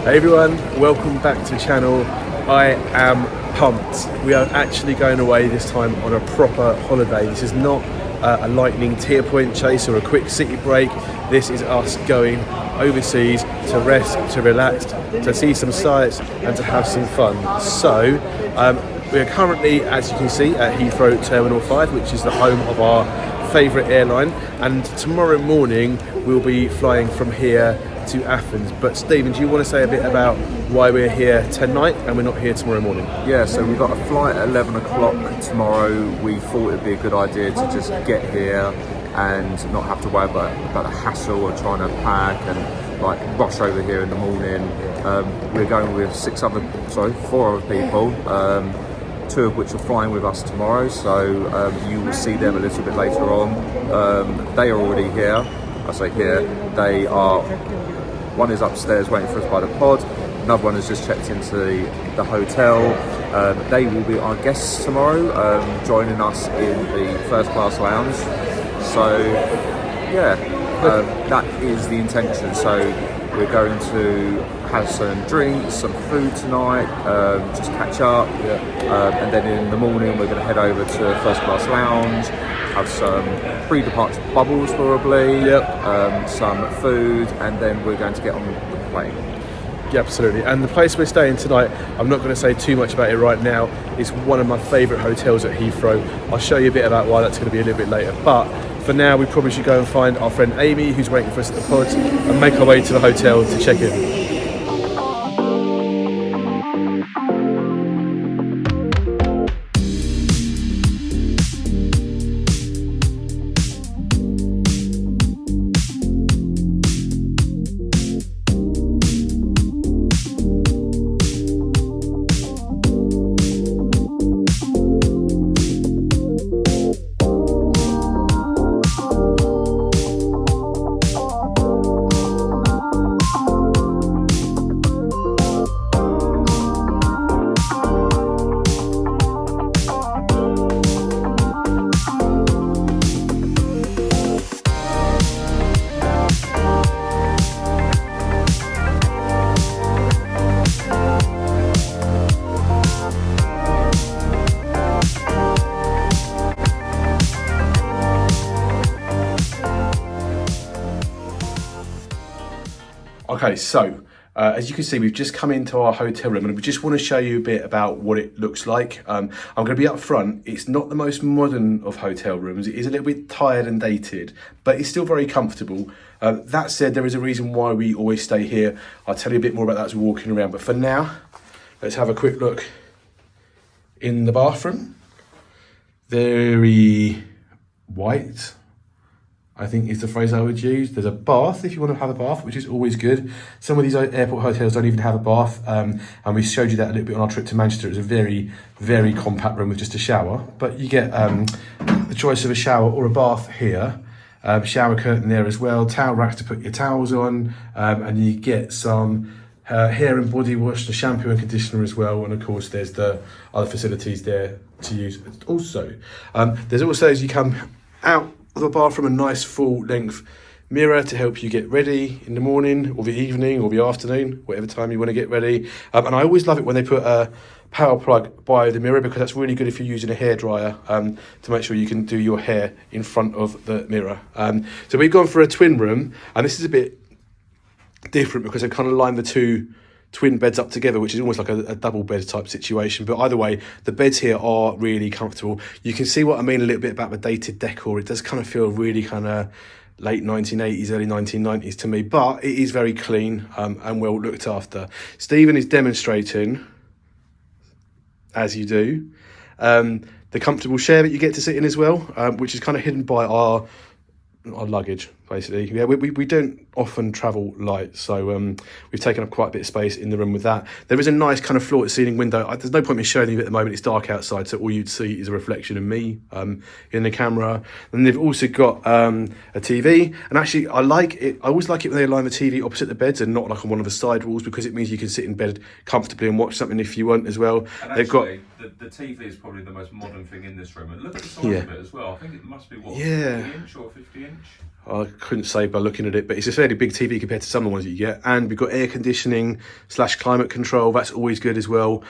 Hey everyone, welcome back to the channel. I am pumped. We are actually going away this time on a proper holiday. This is not a lightning tier point chase or a quick city break. This is us going overseas to rest, to relax, to see some sights and to have some fun. So we are currently, as you can see, at Heathrow Terminal 5, which is the home of our favourite airline, and tomorrow morning we'll be flying from here to Athens. But Stephen, do you want to say a bit about why we're here tonight and we're not here tomorrow morning? Yeah, so we've got a flight at 11 o'clock tomorrow. We thought it'd be a good idea to just get here and not have to worry about the hassle of trying to pack and like rush over here in the morning. We're going with four other people, two of which are flying with us tomorrow, so you will see them a little bit later on. They are already here. I say here, they are. One is upstairs waiting for us by the pod. Another one has just checked into the hotel. They will be our guests tomorrow, joining us in the first class lounge. So, yeah, that is the intention. So we're going to have some drinks, some food tonight, just catch up. And then in the morning we're going to head over to first class lounge, have some pre-departure bubbles probably, some food, and then we're going to get on the plane. Yeah, absolutely. And the place we're staying tonight, I'm not going to say too much about it right now. It's one of my favourite hotels at Heathrow. I'll show you a bit about why that's going to be a little bit later. But for now, we probably should go and find our friend Amy, who's waiting for us at the pod, and make our way to the hotel to check in. Okay, so as you can see, we've just come into our hotel room and we just want to show you a bit about what it looks like. I'm going to be up front. It's not the most modern of hotel rooms. It is a little bit tired and dated, but it's still very comfortable. That said, there is a reason why we always stay here. I'll tell you a bit more about that as we're walking around. But for now, let's have a quick look in the bathroom. Very white, I think is the phrase I would use. There's a bath if you want to have a bath, which is always good. Some of these airport hotels don't even have a bath, and we showed you that a little bit on our trip to Manchester. It's a very, very compact room with just a shower, but you get the choice of a shower or a bath here. Shower curtain there as well, towel racks to put your towels on, and you get some hair and body wash, the shampoo and conditioner as well, and of course there's the other facilities there to use also. There's also, as you come out of the bathroom, a nice full length mirror to help you get ready in the morning or the evening or the afternoon, whatever time you want to get ready. And I always love it when they put a power plug by the mirror, because that's really good if you're using a hairdryer, to make sure you can do your hair in front of the mirror. So we've gone for a twin room, and this is a bit different because I kind of lined the two twin beds up together, which is almost like a double bed type situation. But either way, the beds here are really comfortable. You can see what I mean a little bit about the dated decor. It does kind of feel really kind of late 1980s, early 1990s to me, but it is very clean and well looked after. Stephen is demonstrating, as you do, the comfortable chair that you get to sit in as well, which is kind of hidden by our luggage, basically. Yeah, we don't often travel light, so we've taken up quite a bit of space in the room with that. There is a nice kind of floor to ceiling window. There's no point in showing you at the moment, it's dark outside, so all you'd see is a reflection of me in the camera. And they've also got a TV, and actually I like it. I always like it when they align the TV opposite the beds and not like on one of the side walls, because it means you can sit in bed comfortably and watch something if you want as well. And actually, the TV is probably the most modern thing in this room. And look at the size of it as well. I think it must be, what, 40 inch or 50 inch? couldn't say by looking at it, but it's a fairly big TV compared to some of the ones that you get. And we've got air conditioning / climate control. That's always good as well.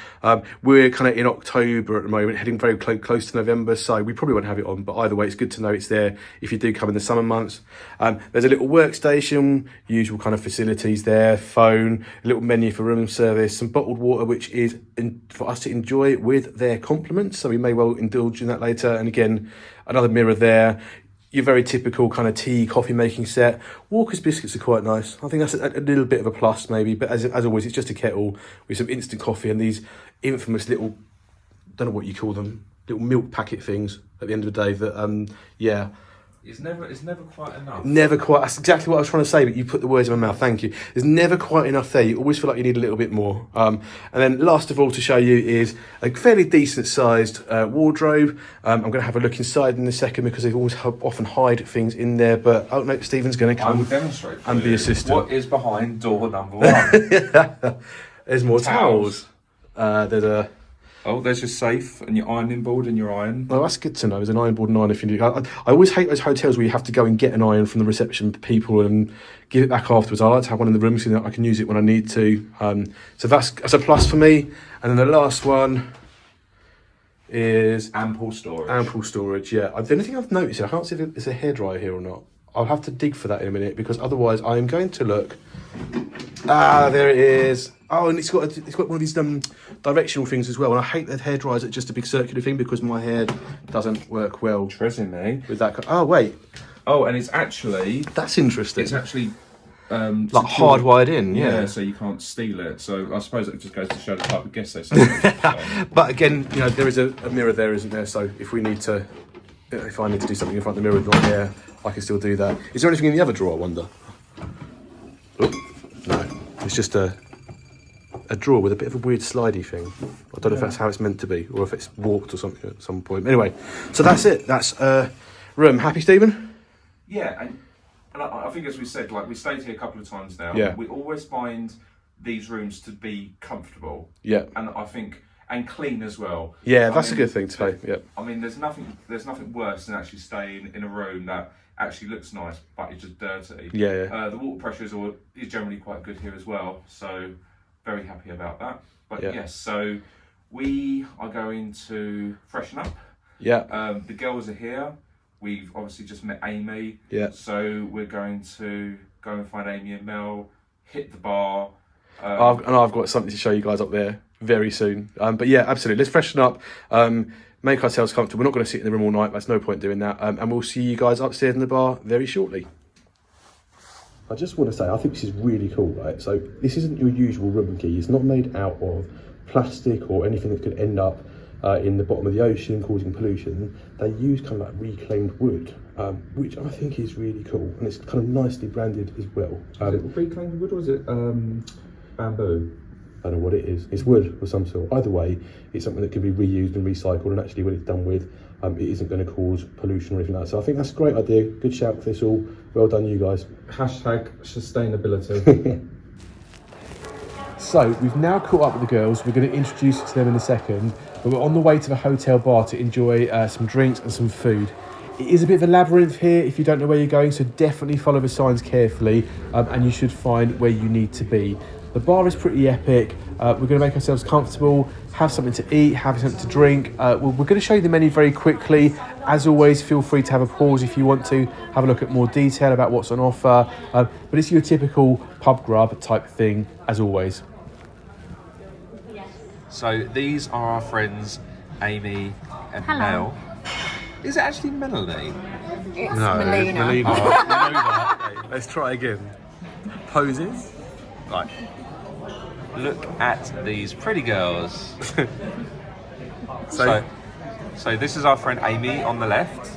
We're kind of in October at the moment, heading very close to November, so we probably won't have it on, but either way, it's good to know it's there if you do come in the summer months. There's a little workstation, usual kind of facilities there, phone, a little menu for room service, some bottled water, which is for us to enjoy with their compliments, so we may well indulge in that later. And again, another mirror there. Your very typical kind of tea, coffee making set. Walker's biscuits are quite nice. I think that's a little bit of a plus maybe, but as always, it's just a kettle with some instant coffee and these infamous little, don't know what you call them, little milk packet things at the end of the day that, yeah. It's never quite enough. Never quite, that's exactly what I was trying to say, but you put the words in my mouth, thank you. There's never quite enough there. You always feel like you need a little bit more. And then last of all to show you is a fairly decent sized wardrobe. I'm going to have a look inside in a second because they always often hide things in there, but oh no, Stephen's going to I come will demonstrate and be assistant. What is behind door number 1? There's more Towels. There's There's your safe and your ironing board and your iron. Oh, that's good to know. There's an iron board and iron if you need. I always hate those hotels where you have to go and get an iron from the reception people and give it back afterwards. I like to have one in the room so that I can use it when I need to. So that's a plus for me. And then the last one is Ample storage. ample storage. Yeah. The only thing I've noticed, I can't see if there's a hairdryer here or not. I'll have to dig for that in a minute because otherwise I am going to look. Ah, there it is. Oh, and it's got one of these directional things as well. And I hate that hair dryers are just a big circular thing because my hair doesn't work well Treasing me. with that. Oh wait, Oh, and it's actually that's interesting. like like hardwired in, yeah. so you can't steal it. So I suppose it just goes to show the type of guest they say. But again, you know, there is a mirror there, isn't there? So if I need to do something in front of the mirror with my hair, I can still do that. Is there anything in the other drawer, I wonder? Oh, no, it's just a drawer with a bit of a weird slidey thing. I don't know if that's how it's meant to be or if it's warped or something at some point. Anyway, so that's it. That's room. Happy, Stephen? Yeah, and I think as we said, like we stayed here a couple of times now. Yeah. We always find these rooms to be comfortable. Yeah. And I think and clean as well. Yeah, that's a good thing to say. Yeah. I mean, there's nothing worse than actually staying in a room that actually looks nice but it's just dirty. Yeah. The water pressure is generally quite good here as well, so very happy about that. But Yeah. yes, so we are going to freshen up. Yeah. The girls are here. We've obviously just met Amy. Yeah. So we're going to go and find Amy and Mel, hit the bar. I've got something to show you guys up there very soon. But yeah, absolutely. Let's freshen up, make ourselves comfortable. We're not going to sit in the room all night. There's no point doing that. And we'll see you guys upstairs in the bar very shortly. I just want to say, I think this is really cool, right? So this isn't your usual room key. It's not made out of plastic or anything that could end up in the bottom of the ocean causing pollution. They use kind of like reclaimed wood, which I think is really cool. And it's kind of nicely branded as well. Is it reclaimed wood or is it bamboo? I don't know what it is. It's wood of some sort. Either way, it's something that can be reused and recycled, and actually when it's done with, it isn't going to cause pollution or anything like that. So I think that's a great idea. Good shout for this all. Well done, you guys. Hashtag sustainability. So we've now caught up with the girls. We're going to introduce you to them in a second, but we're on the way to the hotel bar to enjoy some drinks and some food. It is a bit of a labyrinth here if you don't know where you're going, so definitely follow the signs carefully, and you should find where you need to be. The bar is pretty epic. We're going to make ourselves comfortable, have something to eat, have something to drink. We're going to show you the menu very quickly. As always, feel free to have a pause if you want to, have a look at more detail about what's on offer. But it's your typical pub grub type thing, as always. So these are our friends Amy and Hello. Mel. Is it actually Melanie? It's Melina. Let's try again. Poses. Right. Look at these pretty girls. So this is our friend Amy on the left,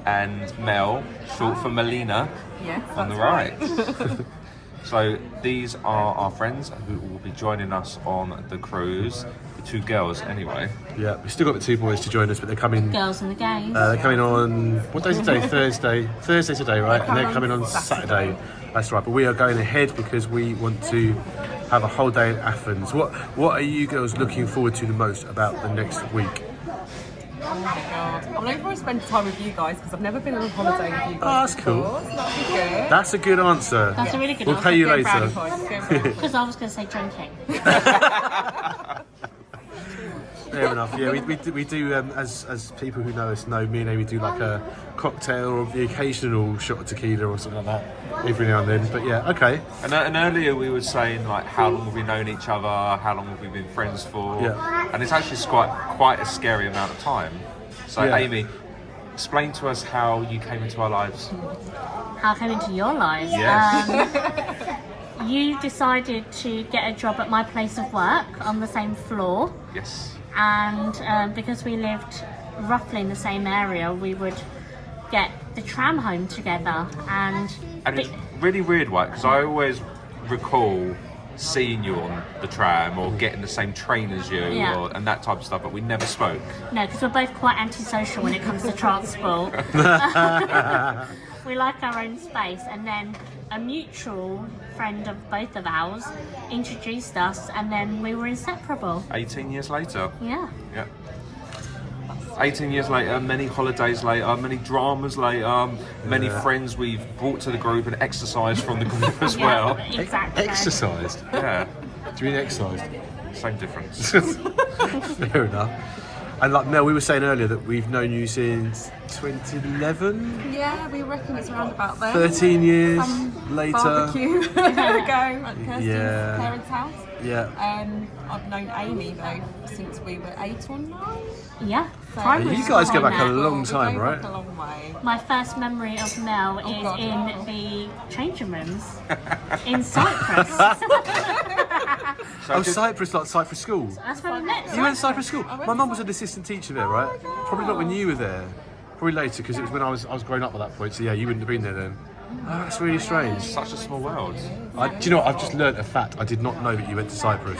and Mel, short for Melina, Yes, on the that's right. So these are our friends who will be joining us on the cruise. The two girls, anyway. Yeah, we've still got the two boys to join us, but they're coming. Girls and the gays. They're coming on, what day is it today? Thursday today, right? And they're coming on Saturday. That's right, but we are going ahead because we want to have a whole day in Athens. What are you girls looking forward to the most about the next week? Oh my god. I'm looking forward to spending time with you guys because I've never been on a holiday with you guys. Oh, that's before, cool. So that'd be good. That's a good answer. That's a really good We'll answer. pay you Get brownie later. points, get brownie points. Because I was going to say drinking. Fair enough. Yeah, we do as people who know us know, me and Amy do like a cocktail or the occasional shot of tequila or something like that every now and then. But yeah, okay. And earlier we were saying like how long have we known each other, how long have we been friends for, Yeah. and it's actually quite a scary amount of time. So Yeah. Amy, explain to us how you came into our lives. How I came into your lives? Yes. You decided to get a job at my place of work on the same floor. Yes. And because we lived roughly in the same area, we would get the tram home together. And It's really weird, right? Because I always recall seeing you on the tram or getting the same train as you, Yeah. and that type of stuff, but we never spoke. no, because we're both quite antisocial when it comes to transport. We like our own space, and then a mutual friend of both of ours introduced us, and then we were inseparable. 18 years later. Yeah. Yeah. 18 years later, many holidays later, many dramas later, many friends we've brought to the group and exercised from the group as well. Yeah, exactly. Exercised? Yeah, Do you mean exercised? same difference. Fair enough. And like Mel, we were saying earlier that we've known you since 2011, Yeah, we reckon it's around about there. 13 years Some later. barbecue a year ago at Kirsty's Yeah. parents' house. Yeah. I've known Amy though since we were 8 or 9. Yeah. So primary You guys go school back a now. long We time, go right? back a long way. My first memory of Mel is God. in the changing rooms in Cyprus. So Oh, just- Cyprus, like Cyprus school. That's where we met. You went to Cyprus school. went My to mum was an assistant teacher there, right? Probably not when you were there. Probably later, because it was when I was growing up at that point. So yeah, you wouldn't have been there then. Oh, that's really strange. Such a small world. Do you know what? I've just learnt a fact. I did not know that you went to Cyprus.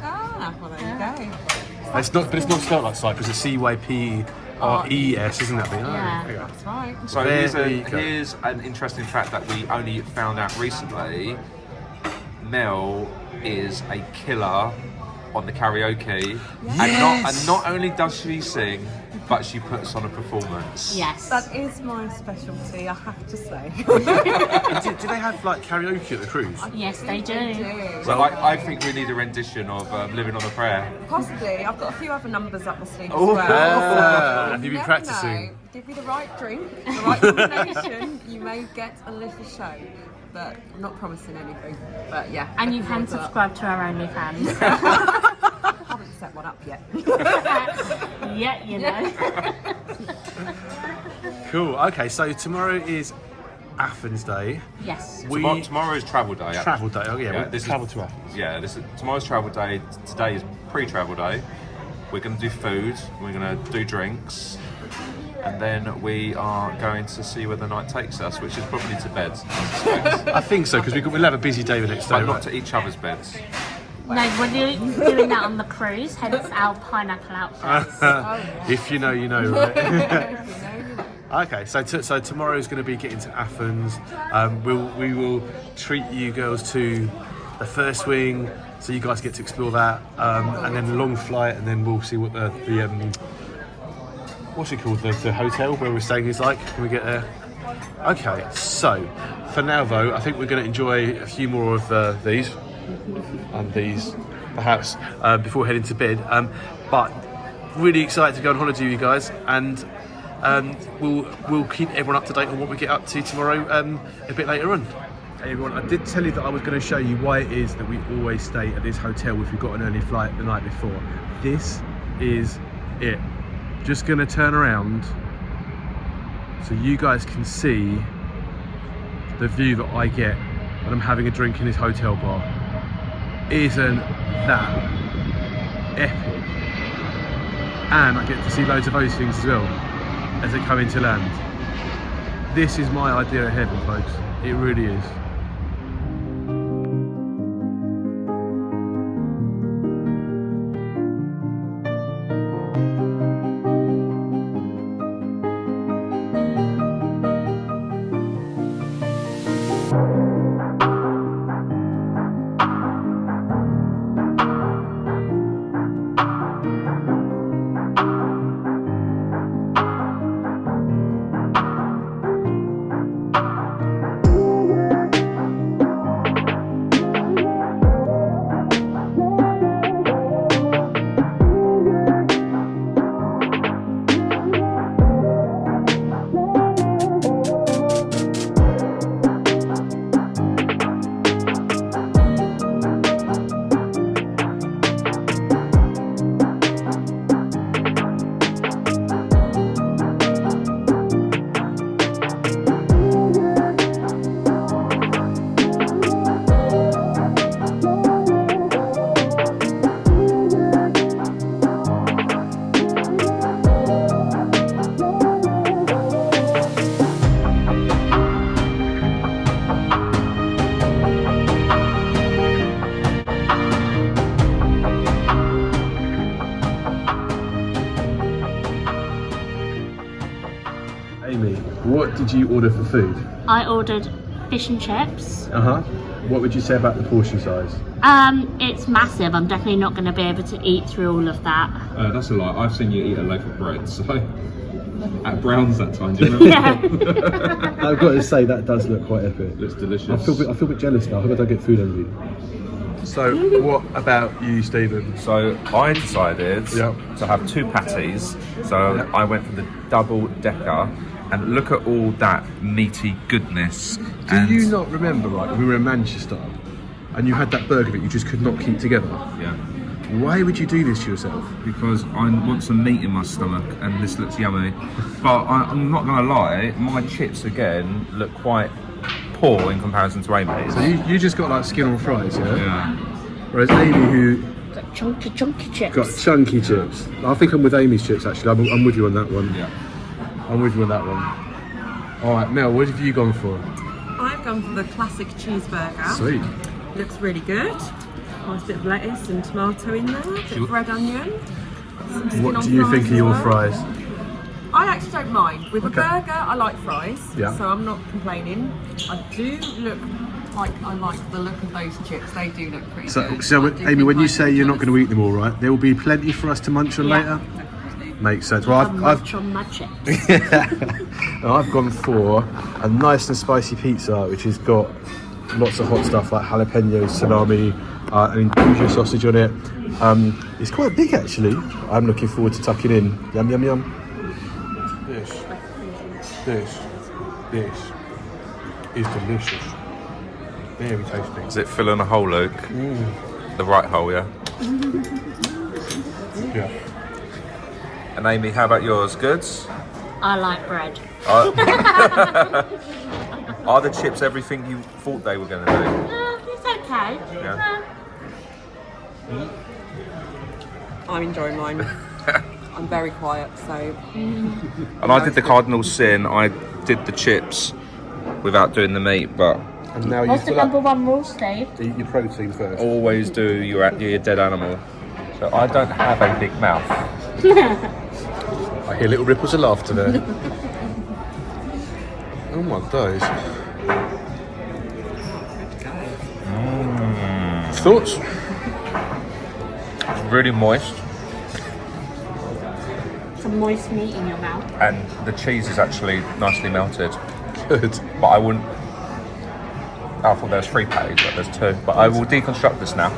Ah, well there you go. It's not, but it's not spelled like Cyprus. It's Cypres, isn't that? Yeah. There you go. That's right. So There you go. here's an interesting fact that we only found out recently. Mel is a killer on the karaoke, and not only does she sing, but she puts on a performance. Yes. That is my specialty, I have to say. Do they have like karaoke at the cruise? Yes, they do. So I think we need a rendition of "Living on a Prayer." Possibly. I've got a few other numbers up my sleeve as Oh. well. Have you You been never practicing? know. Give me the right drink, the right combination, you may get a little show. But I'm not promising anything. But yeah. And you can looking forward subscribe to our OnlyFans. to that. I haven't set one up yet. Yeah, you know. Cool. Okay, so tomorrow is Athens Day. Yes. Tomorrow's travel day. actually. Travel day. Oh yeah, Yeah, we this is- travel to Athens. Yeah, tomorrow's travel day. Today is pre-travel day. We're going to do food. We're going to do drinks, and then we are going to see where the night takes us, which is probably to bed, I suspect. I think so because we'll have a busy day the next day. But not Right? to each other's beds. No, we're doing that on the cruise, hence our pineapple outfits. If you know, you know, right? You know. Okay, so tomorrow's going to be getting to Athens. We will treat you girls to the first wing, so you guys get to explore that, and then a long flight, and then we'll see what the what's it called, the hotel where we're staying is like when we get there. Okay, so for now though, I think we're going to enjoy a few more of these and these perhaps before heading to bed. But really excited to go on holiday with you guys, and we'll keep everyone up to date on what we get up to tomorrow a bit later on. Hey everyone, I did tell you that I was going to show you why it is that we always stay at this hotel if we've got an early flight the night before. This is it. Just going to turn around so you guys can see the view that I get when I'm having a drink in this hotel bar. Isn't that epic? And I get to see loads of those things as well as they come into land. This is my idea of heaven, folks. It really is. What did you order for food? I ordered fish and chips. What would you say about the portion size? It's massive. I'm definitely not going to be able to eat through all of that. That's a lie. I've seen you eat a loaf of bread, so at Brown's that time. Do you remember? Yeah. I've got to say that does look quite epic. Looks delicious. I feel a bit jealous now. I hope I don't get food envy. So, what about you, Stephen? So I decided Yep. to have 2 patties. So Yep. I went for the double decker, and look at all that meaty goodness. Do you not remember, right, when we were in Manchester and you had that burger that you just could not keep together? Yeah. Why would you do this to yourself? Because I want some meat in my stomach, and this looks yummy. But I'm not gonna lie, my chips again look quite poor in comparison to Amy's. So you just got like skin on fries, yeah? Yeah. Whereas Amy, who Got chunky chips. got chunky chips. I think I'm with Amy's chips actually. I'm with you on that one. Yeah. I'm with you on that one. All right, Mel, what have you gone for? I've gone for the classic cheeseburger. Sweet. Looks really good. Nice bit of lettuce and tomato in there, a bit of red onion. some skin What on do you think fries of as your well. fries? I actually don't mind. With Okay. a burger, I like fries, Yeah. so I'm not complaining. I do look like I like the look of those chips. They do look pretty So, good. so I do Amy, think when you I'd say be you're not jealous. going to eat them all, right? There will be plenty for us to munch on Yeah. later. Makes sense. Well, I I've munch on my chips. I've gone for a nice and spicy pizza, which has got lots of hot stuff like jalapenos, salami, and inclusion sausage on it. It's quite big actually. I'm looking forward to tucking in. Yum yum yum. This is delicious. Very tasty. Is it filling a hole, Luke? The right hole, yeah. Yeah. And Amy, how about yours? Goods? I like bread. Are the chips everything you thought they were going to do? It's okay. Yeah. I'm enjoying mine. I'm very quiet, so And I did the cardinal sin. I did the chips without doing the meat, but And now What's the you've got number one rule, Steve? eat your protein first. always do your dead animal. So I don't have a big mouth. I hear little ripples of laughter there. Oh my days. Thoughts? It's really moist, Some moist meat in your mouth. and the cheese is actually nicely melted. Good. But I wouldn't. I thought there was 3 patties, but there's 2. But I will deconstruct this now.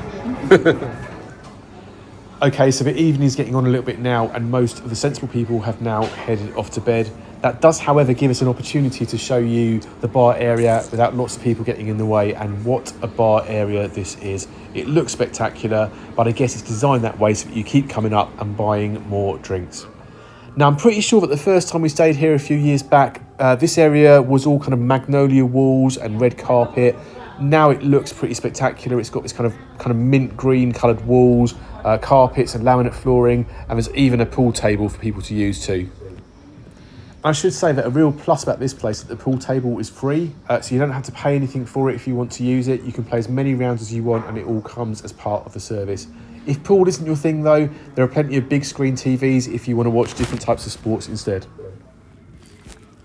Okay, so the evening's getting on a little bit now, and most of the sensible people have now headed off to bed. That does, however, give us an opportunity to show you the bar area without lots of people getting in the way, and what a bar area this is. It looks spectacular, but I guess it's designed that way so that you keep coming up and buying more drinks. Now, I'm pretty sure that the first time we stayed here a few years back, this area was all kind of magnolia walls and red carpet. Now it looks pretty spectacular. It's got this kind of mint green coloured walls, carpets and laminate flooring, and there's even a pool table for people to use too. I should say that a real plus about this place is that the pool table is free, so you don't have to pay anything for it if you want to use it. You can play as many rounds as you want, and it all comes as part of the service. If pool isn't your thing though, there are plenty of big screen TVs if you want to watch different types of sports instead.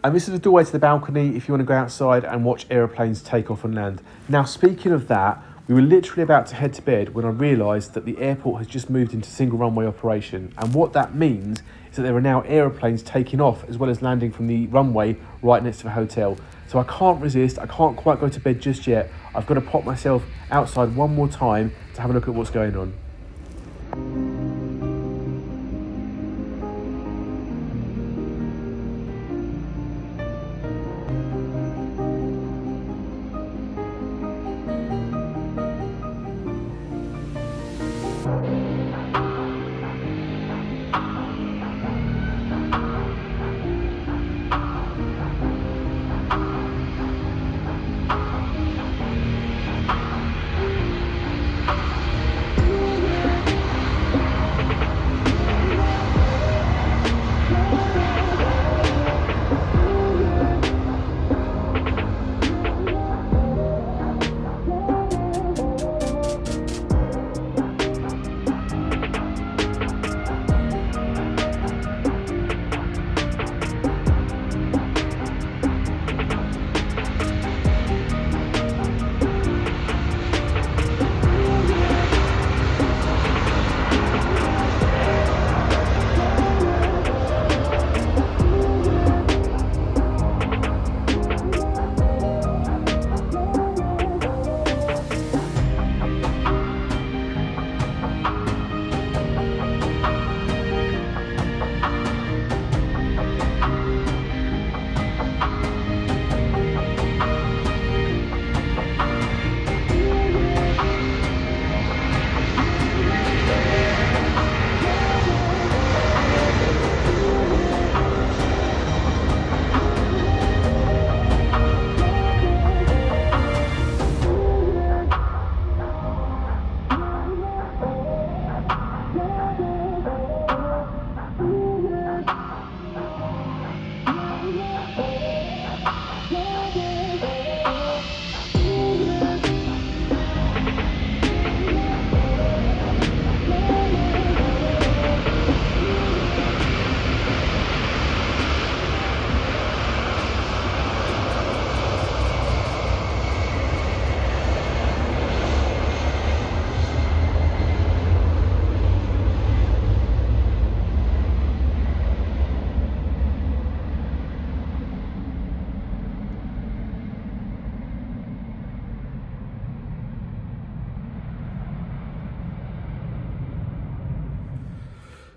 And this is the doorway to the balcony if you want to go outside and watch aeroplanes take off and land. Now, speaking of that, we were literally about to head to bed when I realised that the airport has just moved into single runway operation. And what that means is that there are now aeroplanes taking off as well as landing from the runway right next to the hotel. So I can't resist, I can't quite go to bed just yet. I've got to pop myself outside one more time to have a look at what's going on.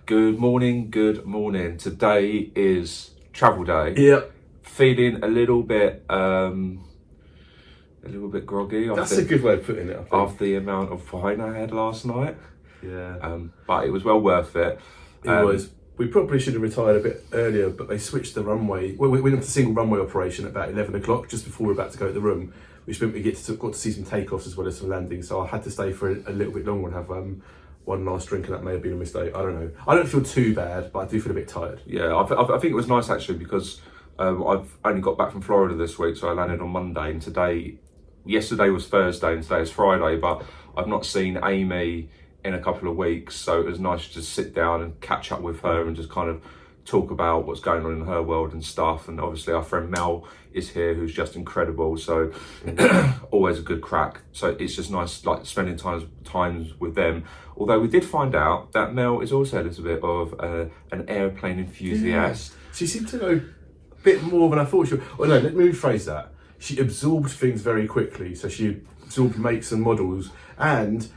Good morning, good morning. Today is travel day. Yep. Feeling a little bit groggy. That's a good way of putting it, I think. After the amount of wine I had last night. Yeah. But it was well worth it. It was. We probably should have retired a bit earlier, but they switched the runway. Well, we went to single runway operation at about 11 o'clock, just before we were about to go to the room, which meant we got to see some takeoffs as well as some landings. So I had to stay for a little bit longer and have one last drink, and that may have been a mistake. I don't know. I don't feel too bad, but I do feel a bit tired. Yeah, I think it was nice actually because I've only got back from Florida this week, so I landed on Monday, and yesterday was Thursday and today is Friday, but I've not seen Amy in a couple of weeks, so it was nice to just sit down and catch up with her and just kind of talk about what's going on in her world and stuff. And obviously our friend Mel is here, who's just incredible, so always a good crack. So it's just nice like spending times with them. Although we did find out that Mel is also a little bit of an airplane enthusiast. Yeah. She seemed to know a bit more than I thought she would. Well, no, let me rephrase that. She absorbed things very quickly, so she absorbed makes and models. And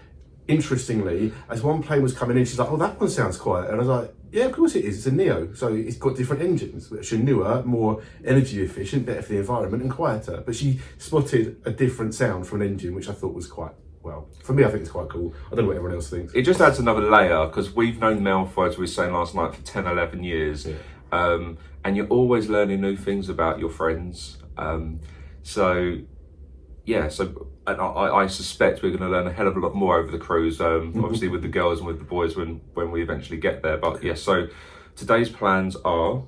interestingly, as one plane was coming in, she's like, "Oh, that one sounds quiet," and I was like, "Yeah, of course it is. It's a Neo, so it's got different engines, which are newer, more energy efficient, better for the environment, and quieter." But she spotted a different sound from an engine, which I thought was quite, well, for me, I think it's quite cool. I don't know what everyone else thinks. It just adds another layer, because we've known Mel for, as we were saying last night, for 10, 11 years. Yeah. And you're always learning new things about your friends. So I suspect we're going to learn a hell of a lot more over the cruise, obviously with the girls and with the boys when we eventually get there. But yeah, so today's plans are...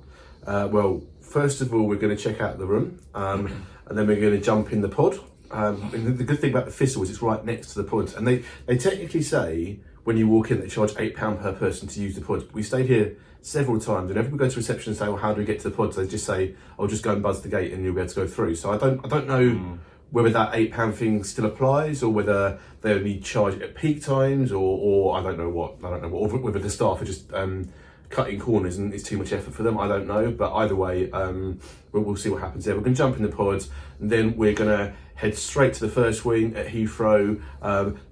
well, first of all, we're going to check out the room, and then we're going to jump in the pod. And the good thing about the Thistle is it's right next to the pods, and they technically say when you walk in they charge £8 per person to use the pods. We stayed here several times, and every time we go to reception and say, "Well, how do we get to the pods?" They just say, "I'll just go and buzz the gate and you'll be able to go through." So I don't know whether that £8 thing still applies, or whether they only charge it at peak times, or I don't know what, or whether the staff are just cutting corners and it's too much effort for them. I don't know, but either way, we'll see what happens there. We're going to jump in the pods, and then we're going to head straight to the first wing at Heathrow,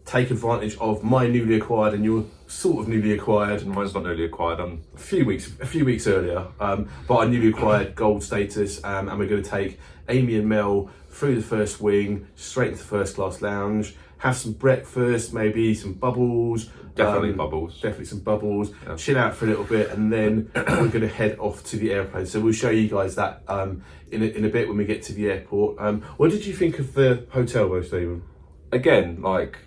take advantage of my newly acquired and your sort of newly acquired. Mine's not newly acquired. I'm a few weeks earlier, but our newly acquired gold status, and we're going to take Amy and Mel through the first wing, straight into the first class lounge, have some breakfast, maybe some bubbles. Definitely some bubbles. Yeah. Chill out for a little bit, and then we're going to head off to the airplane. So we'll show you guys that in a bit when we get to the airport. What did you think of the hotel, though, Stephen? Again, like,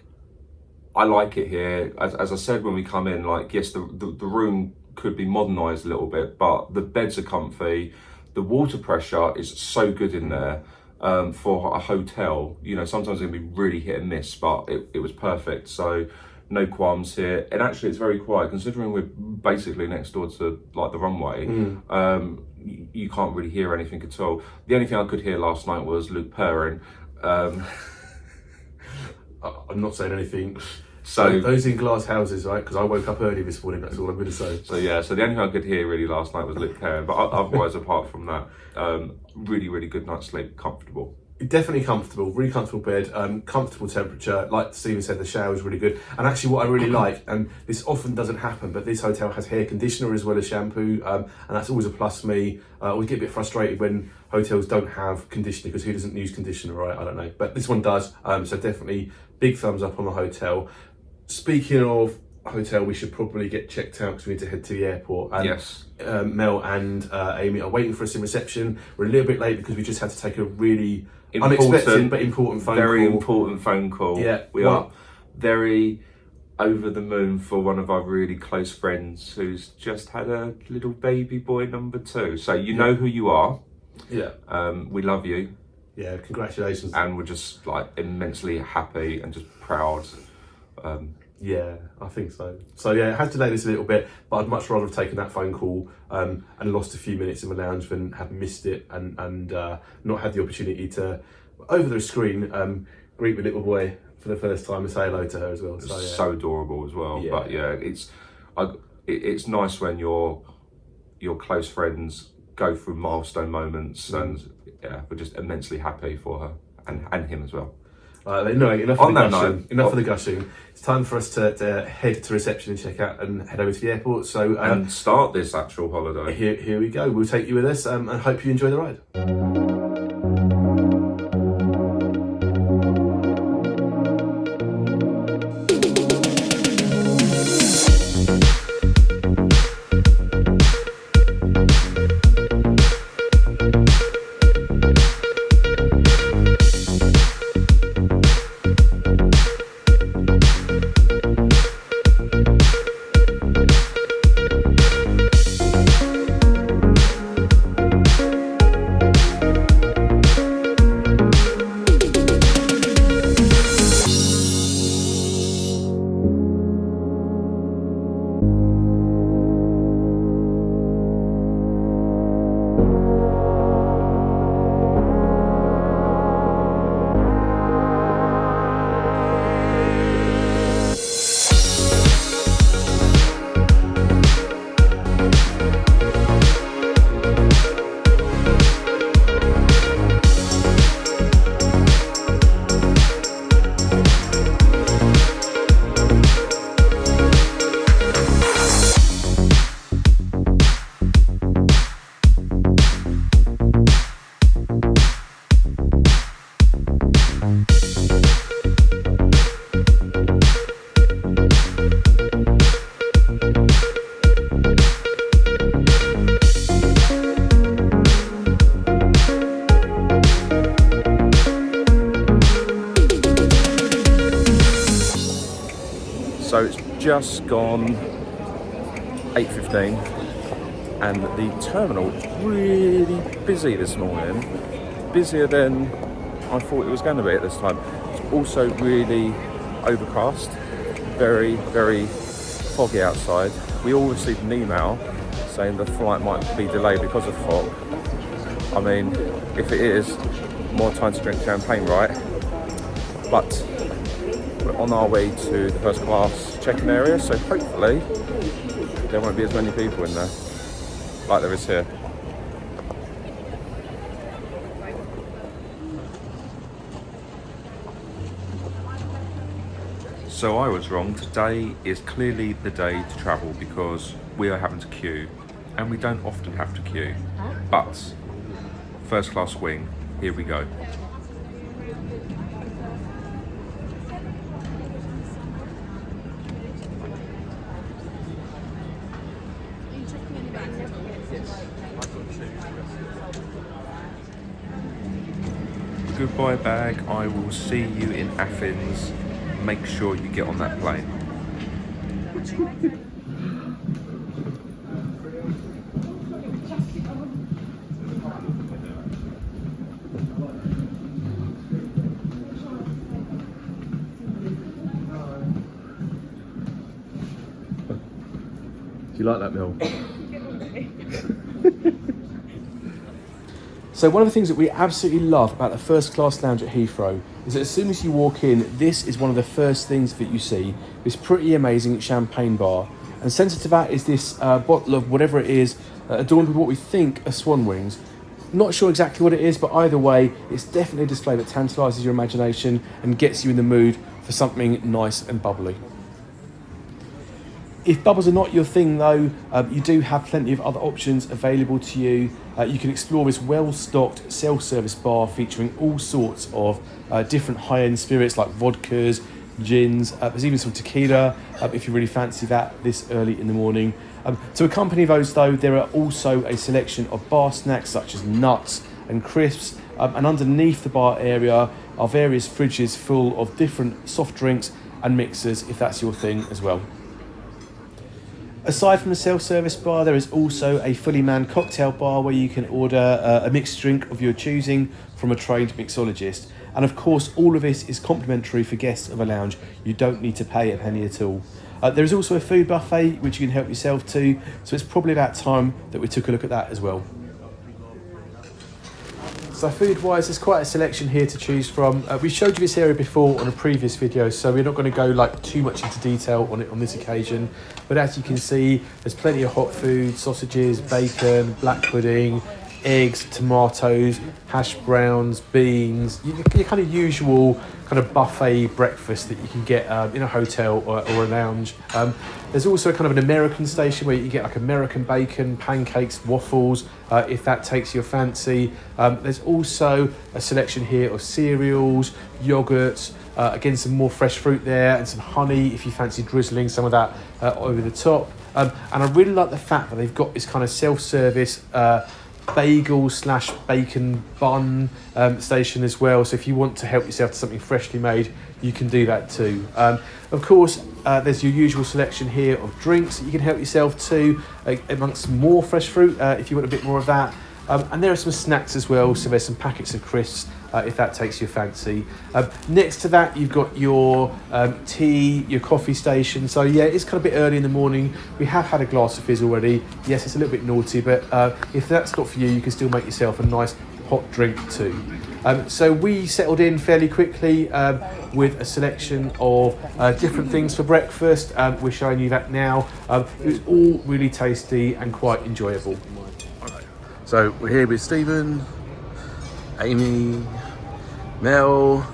I like it here. As I said when we come in, like, yes, the room could be modernised a little bit, but the beds are comfy. The water pressure is so good in there. For a hotel, you know, sometimes it can be really hit and miss, but it was perfect. So no qualms here. And actually it's very quiet considering we're basically next door to like the runway. You can't really hear anything at all. The only thing I could hear last night was Luke purring. I'm not saying anything. So those in glass houses, right? Because I woke up early this morning. That's all I'm going to say. So yeah, so the only thing I could hear really last night was Luke purring. But otherwise, apart from that, really, really good night's sleep, comfortable. Definitely comfortable, really comfortable bed, comfortable temperature. Like Stephen said, the shower is really good. And actually what I really like, and this often doesn't happen, but this hotel has hair conditioner as well as shampoo, and that's always a plus for me. I always get a bit frustrated when hotels don't have conditioner, because who doesn't use conditioner, right? I don't know. But this one does, so definitely big thumbs up on the hotel. Speaking of hotel, we should probably get checked out because we need to head to the airport. And, yes. Mel and Amy are waiting for us in reception. We're a little bit late because we just had to take a really unexpected but important phone call. Very important phone call. Yeah. We are very over the moon for one of our really close friends who's just had a little baby boy number 2. So you know who you are. Yeah. We love you. Yeah, congratulations. And we're just like immensely happy and just proud. Yeah, I think so. So yeah, it has delayed us a little bit, but I'd much rather have taken that phone call and lost a few minutes in the lounge than have missed it and not had the opportunity to, over the screen, greet the little boy for the first time and say hello to her as well. So, yeah. So adorable as well. Yeah. But yeah, it's nice when your close friends go through milestone moments, and yeah, we're just immensely happy for her and him as well. No, enough On of the that gushing. note, Enough of the gushing. It's time for us to head to reception and check out and head over to the airport. So and start this actual holiday. here we go. We'll take you with us and hope you enjoy the ride. So it's just gone 8:15 and the terminal is really busy this morning, busier than I thought it was going to be at this time. It's also really overcast, very, very foggy outside. We all received an email saying the flight might be delayed because of fog. I mean, if it is, more time to drink champagne, right? But we're on our way to the first class check-in area, so hopefully there won't be as many people in there like there is here. So I was wrong. Today is clearly the day to travel because we are having to queue, and we don't often have to queue. But first class wing, here we go. Goodbye bag, I will see you in Athens. Make sure you get on that plane. Do you like that, Mel? So one of the things that we absolutely love about the first class lounge at Heathrow is that as soon as you walk in, this is one of the first things that you see, this pretty amazing champagne bar. And centre to that is this bottle of whatever it is, adorned with what we think are swan wings. Not sure exactly what it is, but either way, it's definitely a display that tantalises your imagination and gets you in the mood for something nice and bubbly. If bubbles are not your thing though, you do have plenty of other options available to you. You can explore this well-stocked self-service bar featuring all sorts of different high-end spirits like vodkas, gins, there's even some tequila if you really fancy that this early in the morning. To accompany those though, there are also a selection of bar snacks such as nuts and crisps, and underneath the bar area are various fridges full of different soft drinks and mixers if that's your thing as well. Aside from the self-service bar, there is also a fully manned cocktail bar where you can order a mixed drink of your choosing from a trained mixologist. And of course, all of this is complimentary for guests of a lounge. You don't need to pay a penny at all. There is also a food buffet which you can help yourself to, so it's probably about time that we took a look at that as well. So food-wise, there's quite a selection here to choose from. We showed you this area before on a previous video, so we're not going to go too much into detail on it on this occasion. But as you can see, there's plenty of hot food, sausages, bacon, black pudding, eggs, tomatoes, hash browns, beans, your kind of usual kind of buffet breakfast that you can get in a hotel or a lounge. There's also kind of an American station where you can get like American bacon, pancakes, waffles, if that takes your fancy. There's also a selection here of cereals, yogurts, again some more fresh fruit there, and some honey if you fancy drizzling some of that over the top. And I really like the fact that they've got this kind of self-service bagel / bacon bun station as well. So if you want to help yourself to something freshly made, you can do that too. Of course, there's your usual selection here of drinks that you can help yourself to, amongst more fresh fruit if you want a bit more of that. And there are some snacks as well, so there's some packets of crisps if that takes your fancy. Next to that, you've got your tea, your coffee station. So yeah, it's kind of a bit early in the morning. We have had a glass of fizz already. Yes, it's a little bit naughty, but if that's not for you, you can still make yourself a nice hot drink too. So we settled in fairly quickly with a selection of different things for breakfast. We're showing you that now. It was all really tasty and quite enjoyable. So we're here with Stephen, Amy, Mel,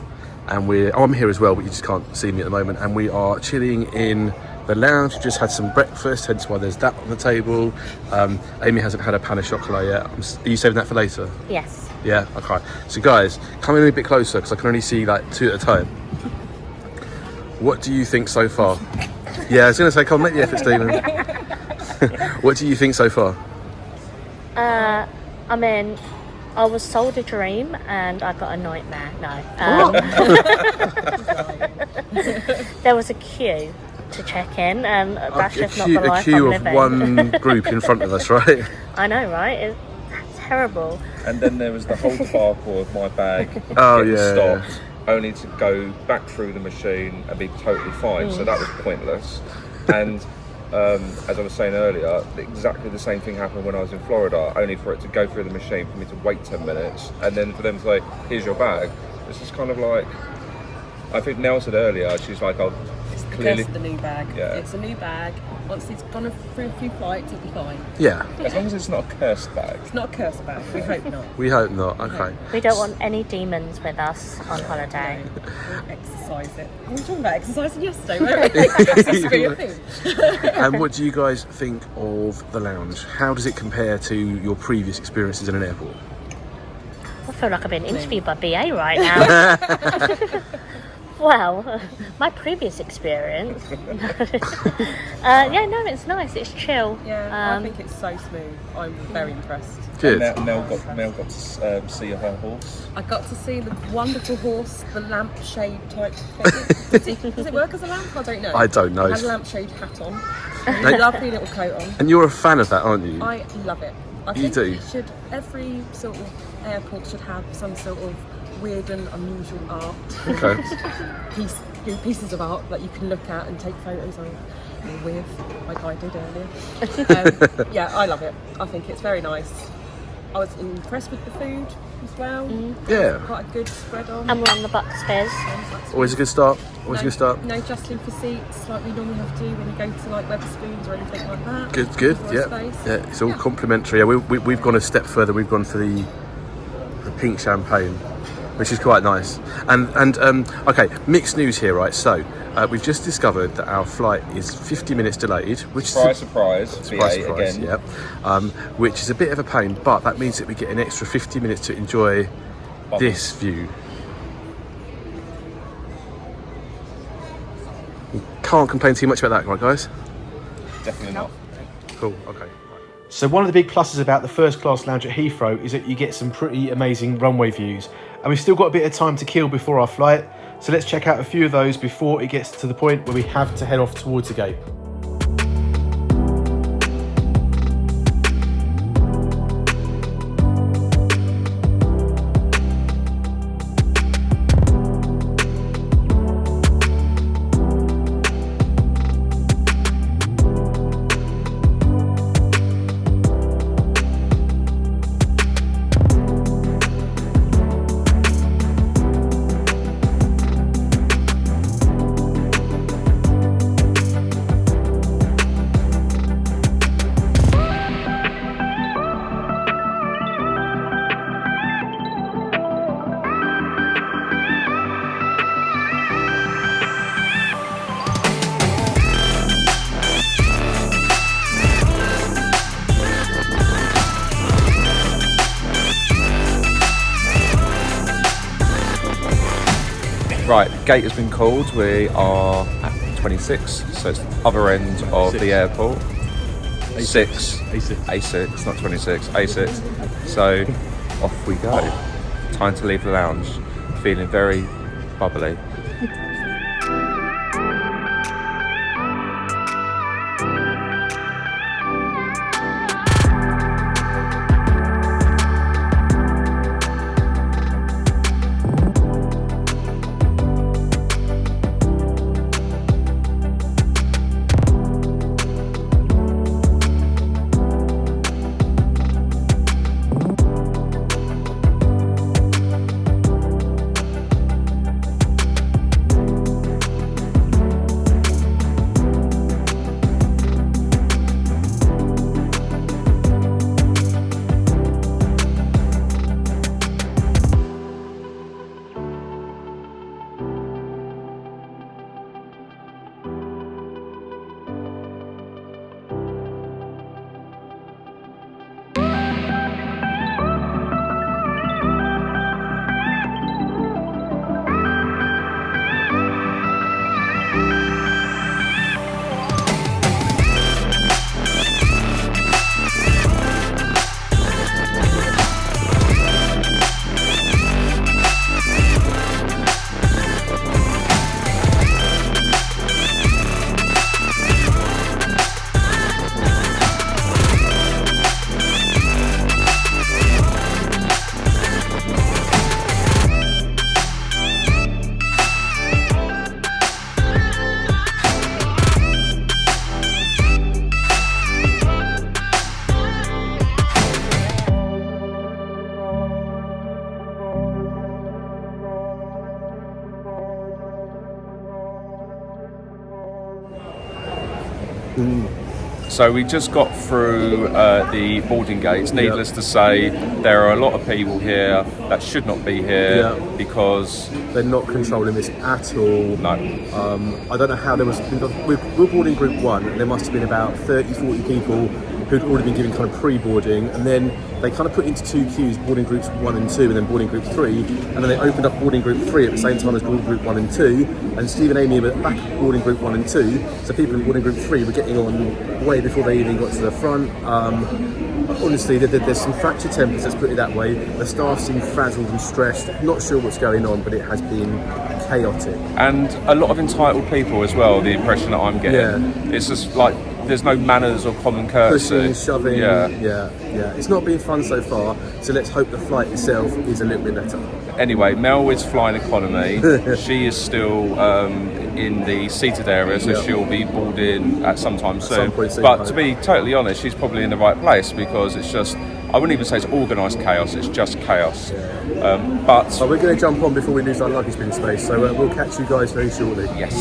and I'm here as well, but you just can't see me at the moment. And we are chilling in the lounge. We just had some breakfast, hence why there's that on the table. Amy hasn't had a pan au chocolat yet. Are you saving that for later? Yes. Yeah, okay. So guys, come in a bit closer because I can only see like 2 at a time. What do you think so far? Yeah, I was going to say, come on, make the effort, Stephen. What do you think so far? I mean, I was sold a dream and I got a nightmare. No. There was a queue to check in, and that's just not the life I'm living. A queue of one group in front of us, right? I know, right? It's terrible. And then there was the whole debacle of my bag stopped, only to go back through the machine and be totally fine. So that was pointless. And as I was saying earlier, exactly the same thing happened when I was in Florida, only for it to go through the machine, for me to wait 10 minutes, and then for them to say, here's your bag. It's just kind of like, I think Nell said earlier, she's like, oh, It's clearly just the new bag. Yeah. It's a new bag. Once it's gone through a few flights, it'll be fine. Yeah. as long as it's not a cursed bag. It's not a cursed bag. We hope not. We hope not, okay. We don't want any demons with us on holiday. We'll exercise it. We were talking about exercising yesterday, weren't we? This must be a thing. And what do you guys think of the lounge? How does it compare to your previous experiences in an airport? I feel like I'm being interviewed by BA right now. Well, my previous experience. Yeah, no, it's nice. It's chill. Yeah, I think it's so smooth. I'm very impressed. Good. Mel got to see her horse. I got to see the wonderful horse, the lampshade type thing. Does it work as a lamp? I don't know. I don't know. It has a lampshade hat on. A lovely little coat on. And you're a fan of that, aren't you? I love it. I You think do? every sort of airport should have some sort of weird and unusual art. Okay. Pieces of art that you can look at and take photos of with, like I did earlier. Yeah, I love it. I think it's very nice. I was impressed with the food as well. Yeah. Quite a good spread on. And we're on the Bucks Fizz. Always a good start. Always a good start. No jostling for seats like we normally have to when you go to like Wetherspoons or anything like that. Good. For a Yeah. space. Yeah. It's all complimentary. Yeah, we've gone a step further. We've gone for the pink champagne, which is quite nice. And okay, mixed news here, right? So we've just discovered that our flight is 50 minutes delayed, which Surprise, surprise, BA again. yeah. Which is a bit of a pain, but that means that we get an extra 50 minutes to enjoy this view. We can't complain too much about that, right, guys? Definitely not. Cool, okay. So one of the big pluses about the first class lounge at Heathrow is that you get some pretty amazing runway views. And we've still got a bit of time to kill before our flight. So let's check out a few of those before it gets to the point where we have to head off towards the gate. Right, gate has been called. We are at 26, so it's the other end of the airport. A6, not 26, A6. So off we go. Time to leave the lounge. Feeling very bubbly. So we just got through the boarding gates. Needless to say, there are a lot of people here that should not be here because they're not controlling this at all. No. I don't know how there was. We're boarding group 1, and there must have been about 30-40 people who'd already been given kind of pre-boarding, and then they kind of put into 2 queues, boarding groups 1 and 2, and then boarding group 3, and then they opened up boarding group 3 at the same time as boarding group 1 and 2, and Steve and Amy were back at boarding group 1 and 2, so people in boarding group 3 were getting on way before they even got to the front. Honestly, there's some fractured tempers, let's put it that way. The staff seem frazzled and stressed, not sure what's going on, but it has been chaotic. And a lot of entitled people as well, the impression that I'm getting. Yeah. It's just like there's no manners or common courtesy. Pushing, shoving, yeah. It's not been fun so far, so let's hope the flight itself is a little bit better. Anyway, Mel is flying economy. She is still in the seated area, so she'll be boarding at some time soon. Some point soon, but to be totally honest, she's probably in the right place because it's just, I wouldn't even say it's organised chaos, it's just chaos. But we're going to jump on before we lose our luggage bin space, so we'll catch you guys very shortly. yes.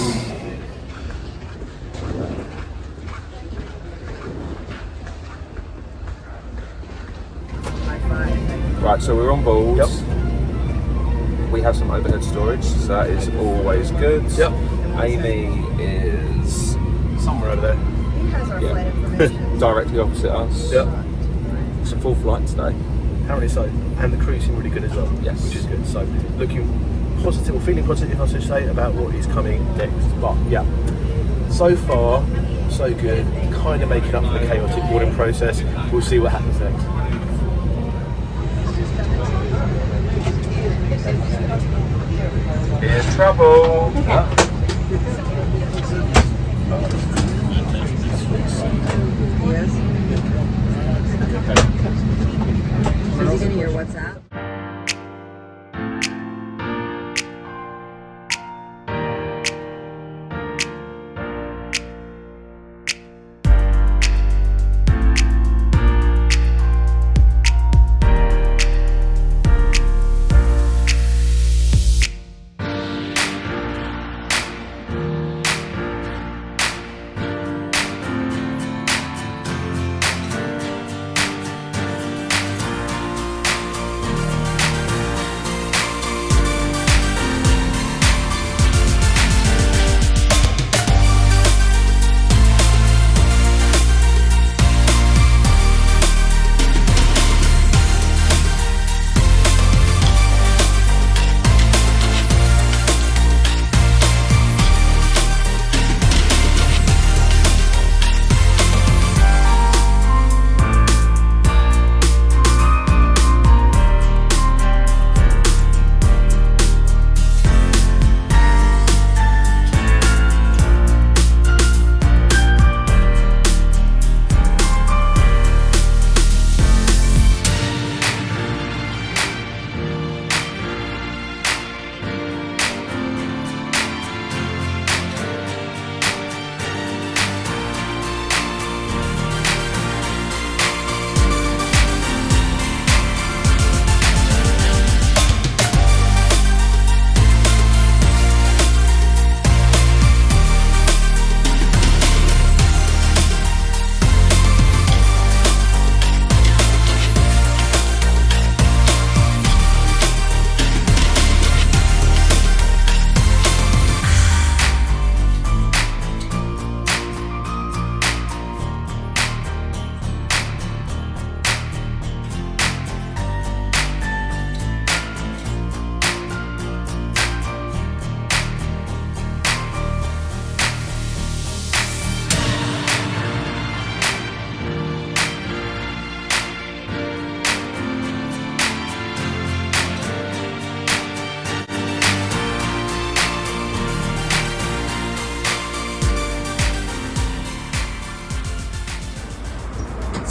Right, so we're on board. Yep. We have some overhead storage, so that is always good. Yep. Amy is Somewhere over there. He has our flight information. directly opposite us. Yep. It's a full flight today. Apparently so. And the crew seem really good as well. Yes. Which is good. So looking positive, or feeling positive, I should say, about what is coming next. But yeah, so far, so good. Kind of making up for the chaotic boarding process. We'll see what happens next. Here's trouble. Yes. Is he in your WhatsApp?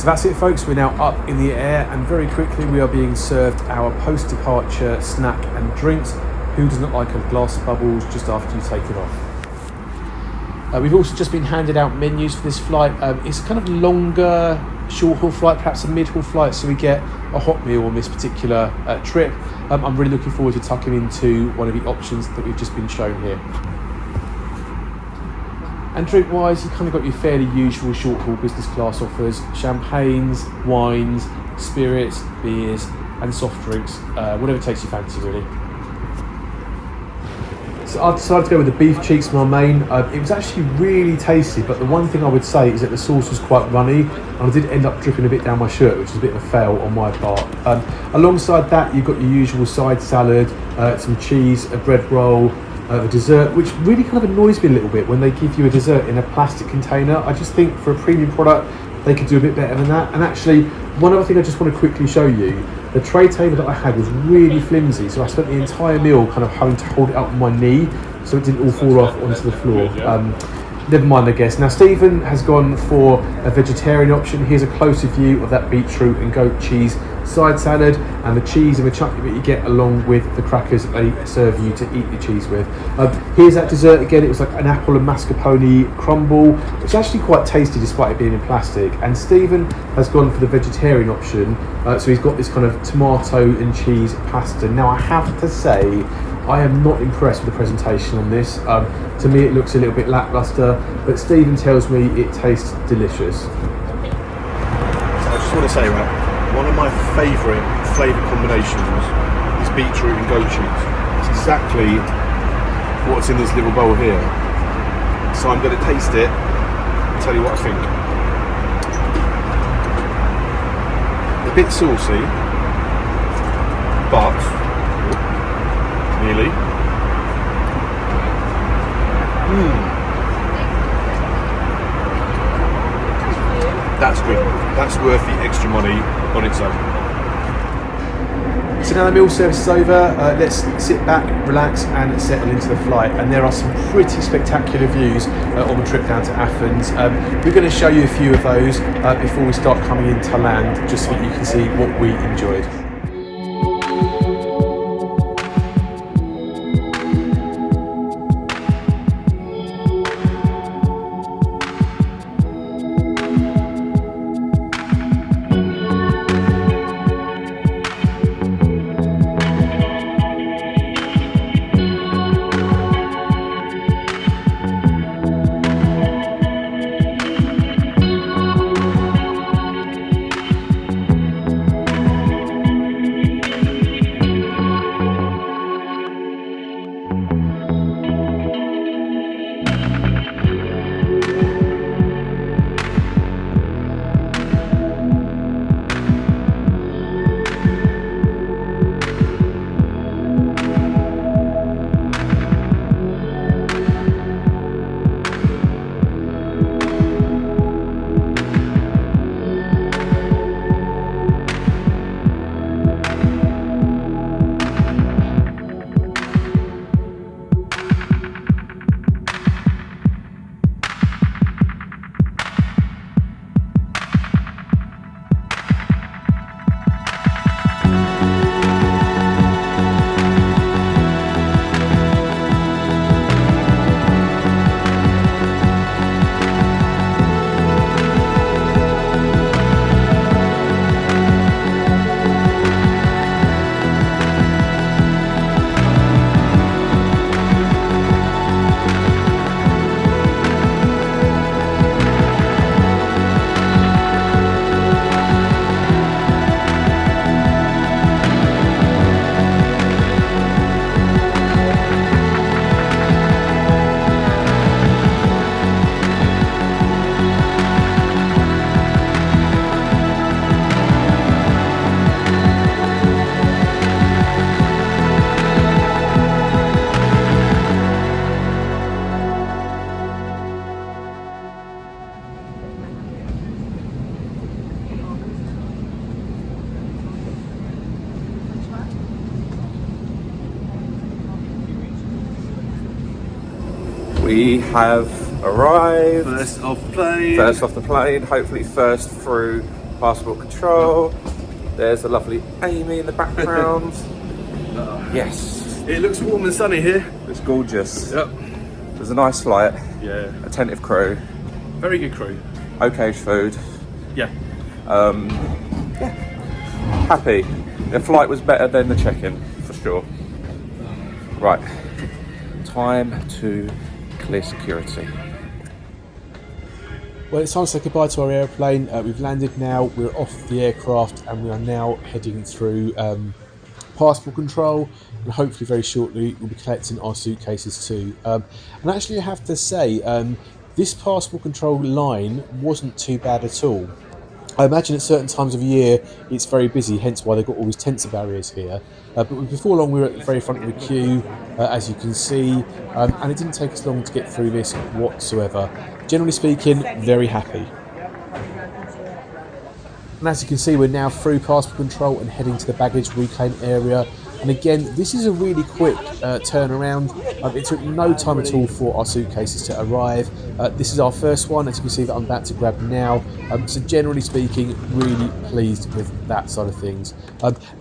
that's it, folks. We're now up in the air, and very quickly we are being served our post-departure snack and drinks. Who does not like a glass of bubbles just after you take it off? We've also just been handed out menus for this flight. It's a kind of longer, short-haul flight, perhaps a mid-haul flight, so we get a hot meal on this particular trip. I'm really looking forward to tucking into one of the options that we've just been shown here. And drink-wise, you've kind of got your fairly usual short-haul business class offers: champagnes, wines, spirits, beers, and soft drinks, whatever takes your fancy, really. So I decided to go with the beef cheeks for my main. It was actually really tasty, but the one thing I would say is that the sauce was quite runny, and I did end up dripping a bit down my shirt, which is a bit of a fail on my part. Alongside that, you've got your usual side salad, some cheese, a bread roll, a dessert, which really kind of annoys me a little bit when they give you a dessert in a plastic container. I just think for a premium product, they could do a bit better than that. And actually, one other thing I just want to quickly show you, the tray table that I had was really flimsy, so I spent the entire meal kind of having to hold it up on my knee so it didn't all fall off onto the floor. Never mind, I guess. Now, Stephen has gone for a vegetarian option. Here's a closer view of that beetroot and goat cheese side salad, and the cheese and the chutney that you get along with the crackers that they serve you to eat the cheese with. Here's that dessert again. It was like an apple and mascarpone crumble, which is actually quite tasty despite it being in plastic. And Stephen has gone for the vegetarian option, so he's got this kind of tomato and cheese pasta. Now, I have to say, I am not impressed with the presentation on this. To me, it looks a little bit lackluster, but Stephen tells me it tastes delicious. So I just want to say, right, one of my favourite flavour combinations is beetroot and goat cheese. It's exactly what's in this little bowl here. So I'm going to taste it and tell you what I think. A bit saucy, but nearly. That's good. That's worth the extra money on its own. So now the meal service is over, let's sit back, relax and settle into the flight. And there are some pretty spectacular views on the trip down to Athens. We're going to show you a few of those before we start coming into land, just so that you can see what we enjoyed. We have arrived. First off plane. First off the plane, hopefully first through Passport control. There's a lovely Amy in the background. Yes. It looks warm and sunny here. It's gorgeous. Yep. There's a nice flight. Yeah. Attentive crew. Very good crew. Okay food. Yeah. Happy. The flight was better than the check-in, for sure. Right. Time to clear security. Well, it's time to say goodbye to our airplane. We've landed now, we're off the aircraft, and we are now heading through passport control, and hopefully very shortly we'll be collecting our suitcases too. And actually I have to say, this passport control line wasn't too bad at all. I imagine at certain times of year it's very busy, hence why they've got all these tensor barriers here. But before long we were at the very front of the queue, as you can see, and it didn't take us long to get through this whatsoever. Generally speaking, very happy. And as you can see, we're now through passport control and heading to the baggage reclaim area. And again, this is a really quick turnaround. It took no time at all for our suitcases to arrive. This is our first one, as you can see that I'm about to grab now. So generally speaking, really pleased with that side of things.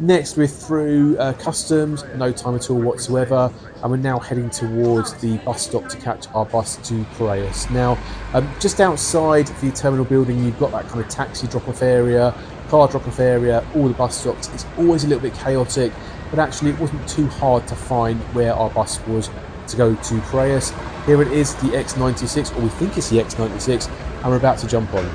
Next, we're through customs, no time at all whatsoever. And we're now heading towards the bus stop to catch our bus to Piraeus. Now, just outside the terminal building, you've got that kind of taxi drop-off area, car drop-off area, all the bus stops. It's always a little bit chaotic, but actually it wasn't too hard to find where our bus was to go to Piraeus. Here it is, the X96, or we think it's the X96, and we're about to jump on.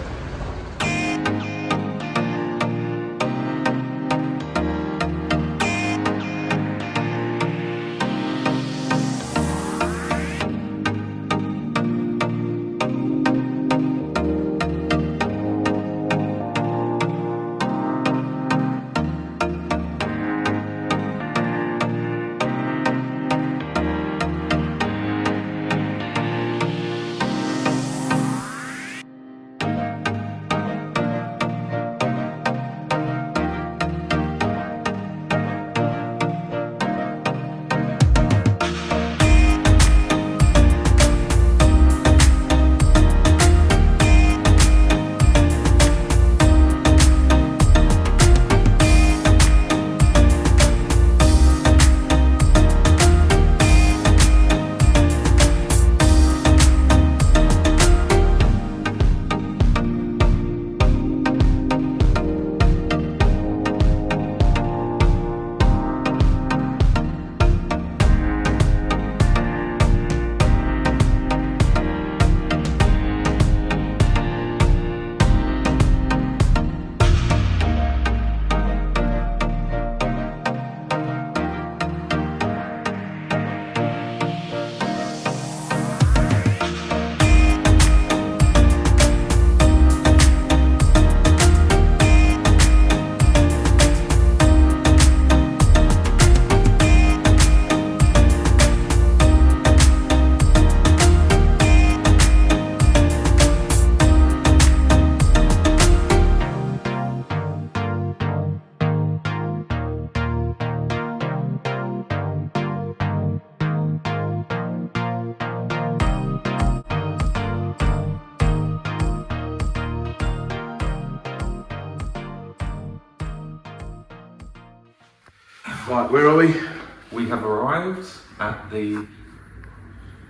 Right, where are we? We have arrived at the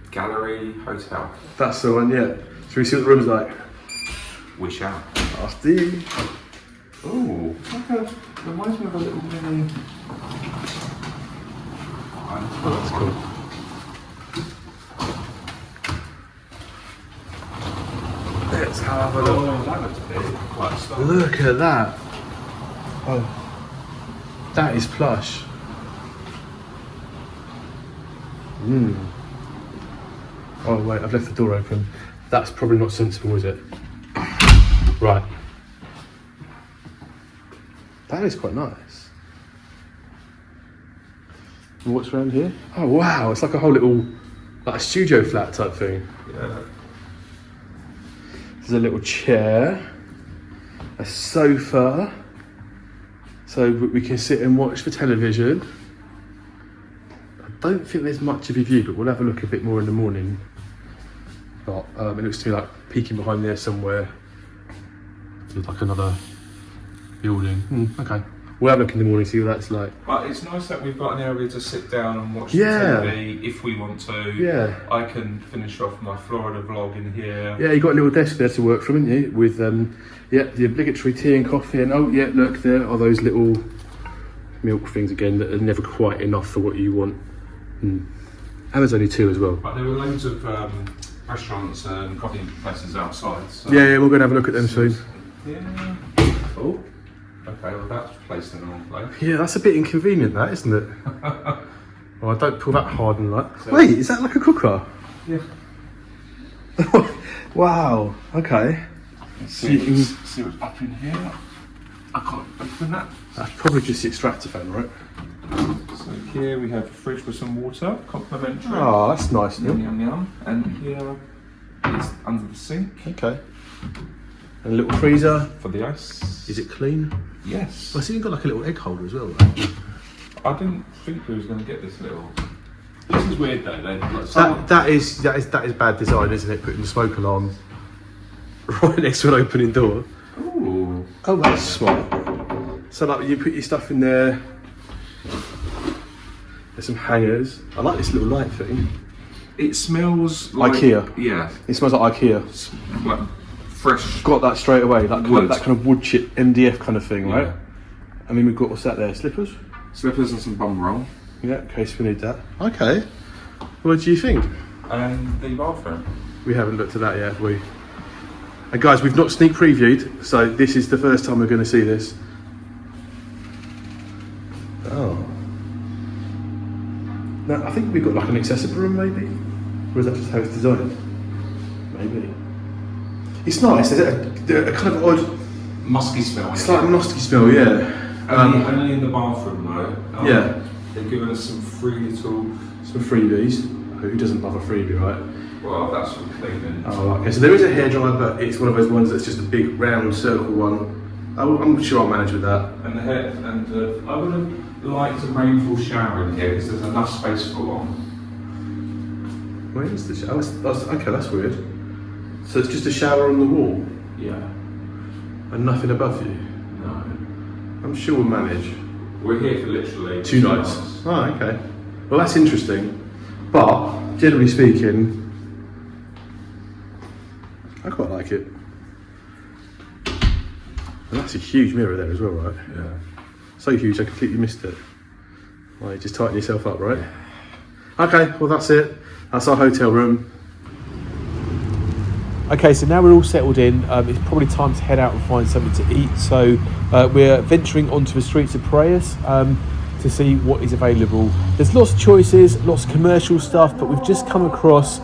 Gallery Hotel. That's the one, yeah. Should we see what the room's like? We shall. Nasty. Ooh, reminds me of a little mini. Oh, that's cool. Let's have a look. Oh, that looks big. Quite stylish. Look at that. Oh, that is plush. Oh wait, I've left the door open. That's probably not sensible, is it? Right. That is quite nice. And what's around here? Oh wow, it's like a whole little, like a studio flat type thing. Yeah. There's a little chair, a sofa, so we can sit and watch the television. I don't think there's much of a view, but we'll have a look a bit more in the morning. But it looks to me like peeking behind there somewhere. There's like another building. Okay. We'll have a look in the morning, see what that's like. But it's nice that we've got an area to sit down and watch Yeah. the TV if we want to. Yeah. I can finish off my Florida vlog in here. Yeah, you got a little desk there to work from, haven't you? With the obligatory tea and coffee, and oh yeah, look, there are those little milk things again that are never quite enough for what you want. And there's only 2 as well. But there were loads of restaurants and coffee places outside. So. Yeah, we're going to have a look at them soon. Yeah. Oh. Okay, well that's placed in the wrong place. Yeah, that's a bit inconvenient, that, isn't it? Oh, don't pull that hard and like. Wait, is that like a cooker? Yeah. Wow. Okay. Let's So you can- see what's up in here. I can't open that. That's probably just the extractor fan, right? So here we have a fridge with some water, complimentary. Oh, that's nice. Yum Neil. yum yum. And here is under the sink Okay. And a little freezer. for the ice. Is it clean? Yes. I see you've got like a little egg holder as well. Right? I didn't think we was going to get this little. This is weird though. Like someone... That is bad design, isn't it? Putting the smoke alarm right next to an opening door. Ooh. Oh, that's smart. So like you put your stuff in there. There's some hangers. I like this little light thing. It smells like IKEA. Yeah. It smells like IKEA. It's like fresh. Got that straight away. That Wood. that kind of wood chip MDF kind of thing, right? Yeah. I mean, we've got what's that there? Slippers. Slippers and some bum roll. Yeah, in case we need that. Okay. What do you think? And the bathroom. We haven't looked at that yet, have we? And guys, we've not sneak previewed, so this is the first time we're going to see this. Oh. Now, I think we've got like an accessible room, maybe? Or is that just how it's designed? Maybe. It's nice. There's a kind of odd, Musky smell. it's like a musky smell, yeah. Only in the bathroom though. Yeah. They've given us some free little. Some freebies. Who doesn't love a freebie, right? Well, that's for cleaning. Oh, okay. So there is a hairdryer, but it's one of those ones that's just a big round circle one. I'm sure I'll manage with that. And the hair, and I would have liked a rainfall shower in here because there's enough space for one. Where is the shower? Okay, that's weird. So it's just a shower on the wall Yeah. and nothing above you. No. I'm sure we'll manage. We're here for literally 2 nights. Oh, okay. Well, that's interesting. But generally speaking, I quite like it. And that's a huge mirror there as well, right? Yeah. So huge, I completely missed it. Well, you just tighten yourself up, right? Okay, well that's it. That's our hotel room. Okay, so now we're all settled in. It's probably time to head out and find something to eat. So we're venturing onto the streets of Piraeus to see what is available. There's lots of choices, lots of commercial stuff, but we've just come across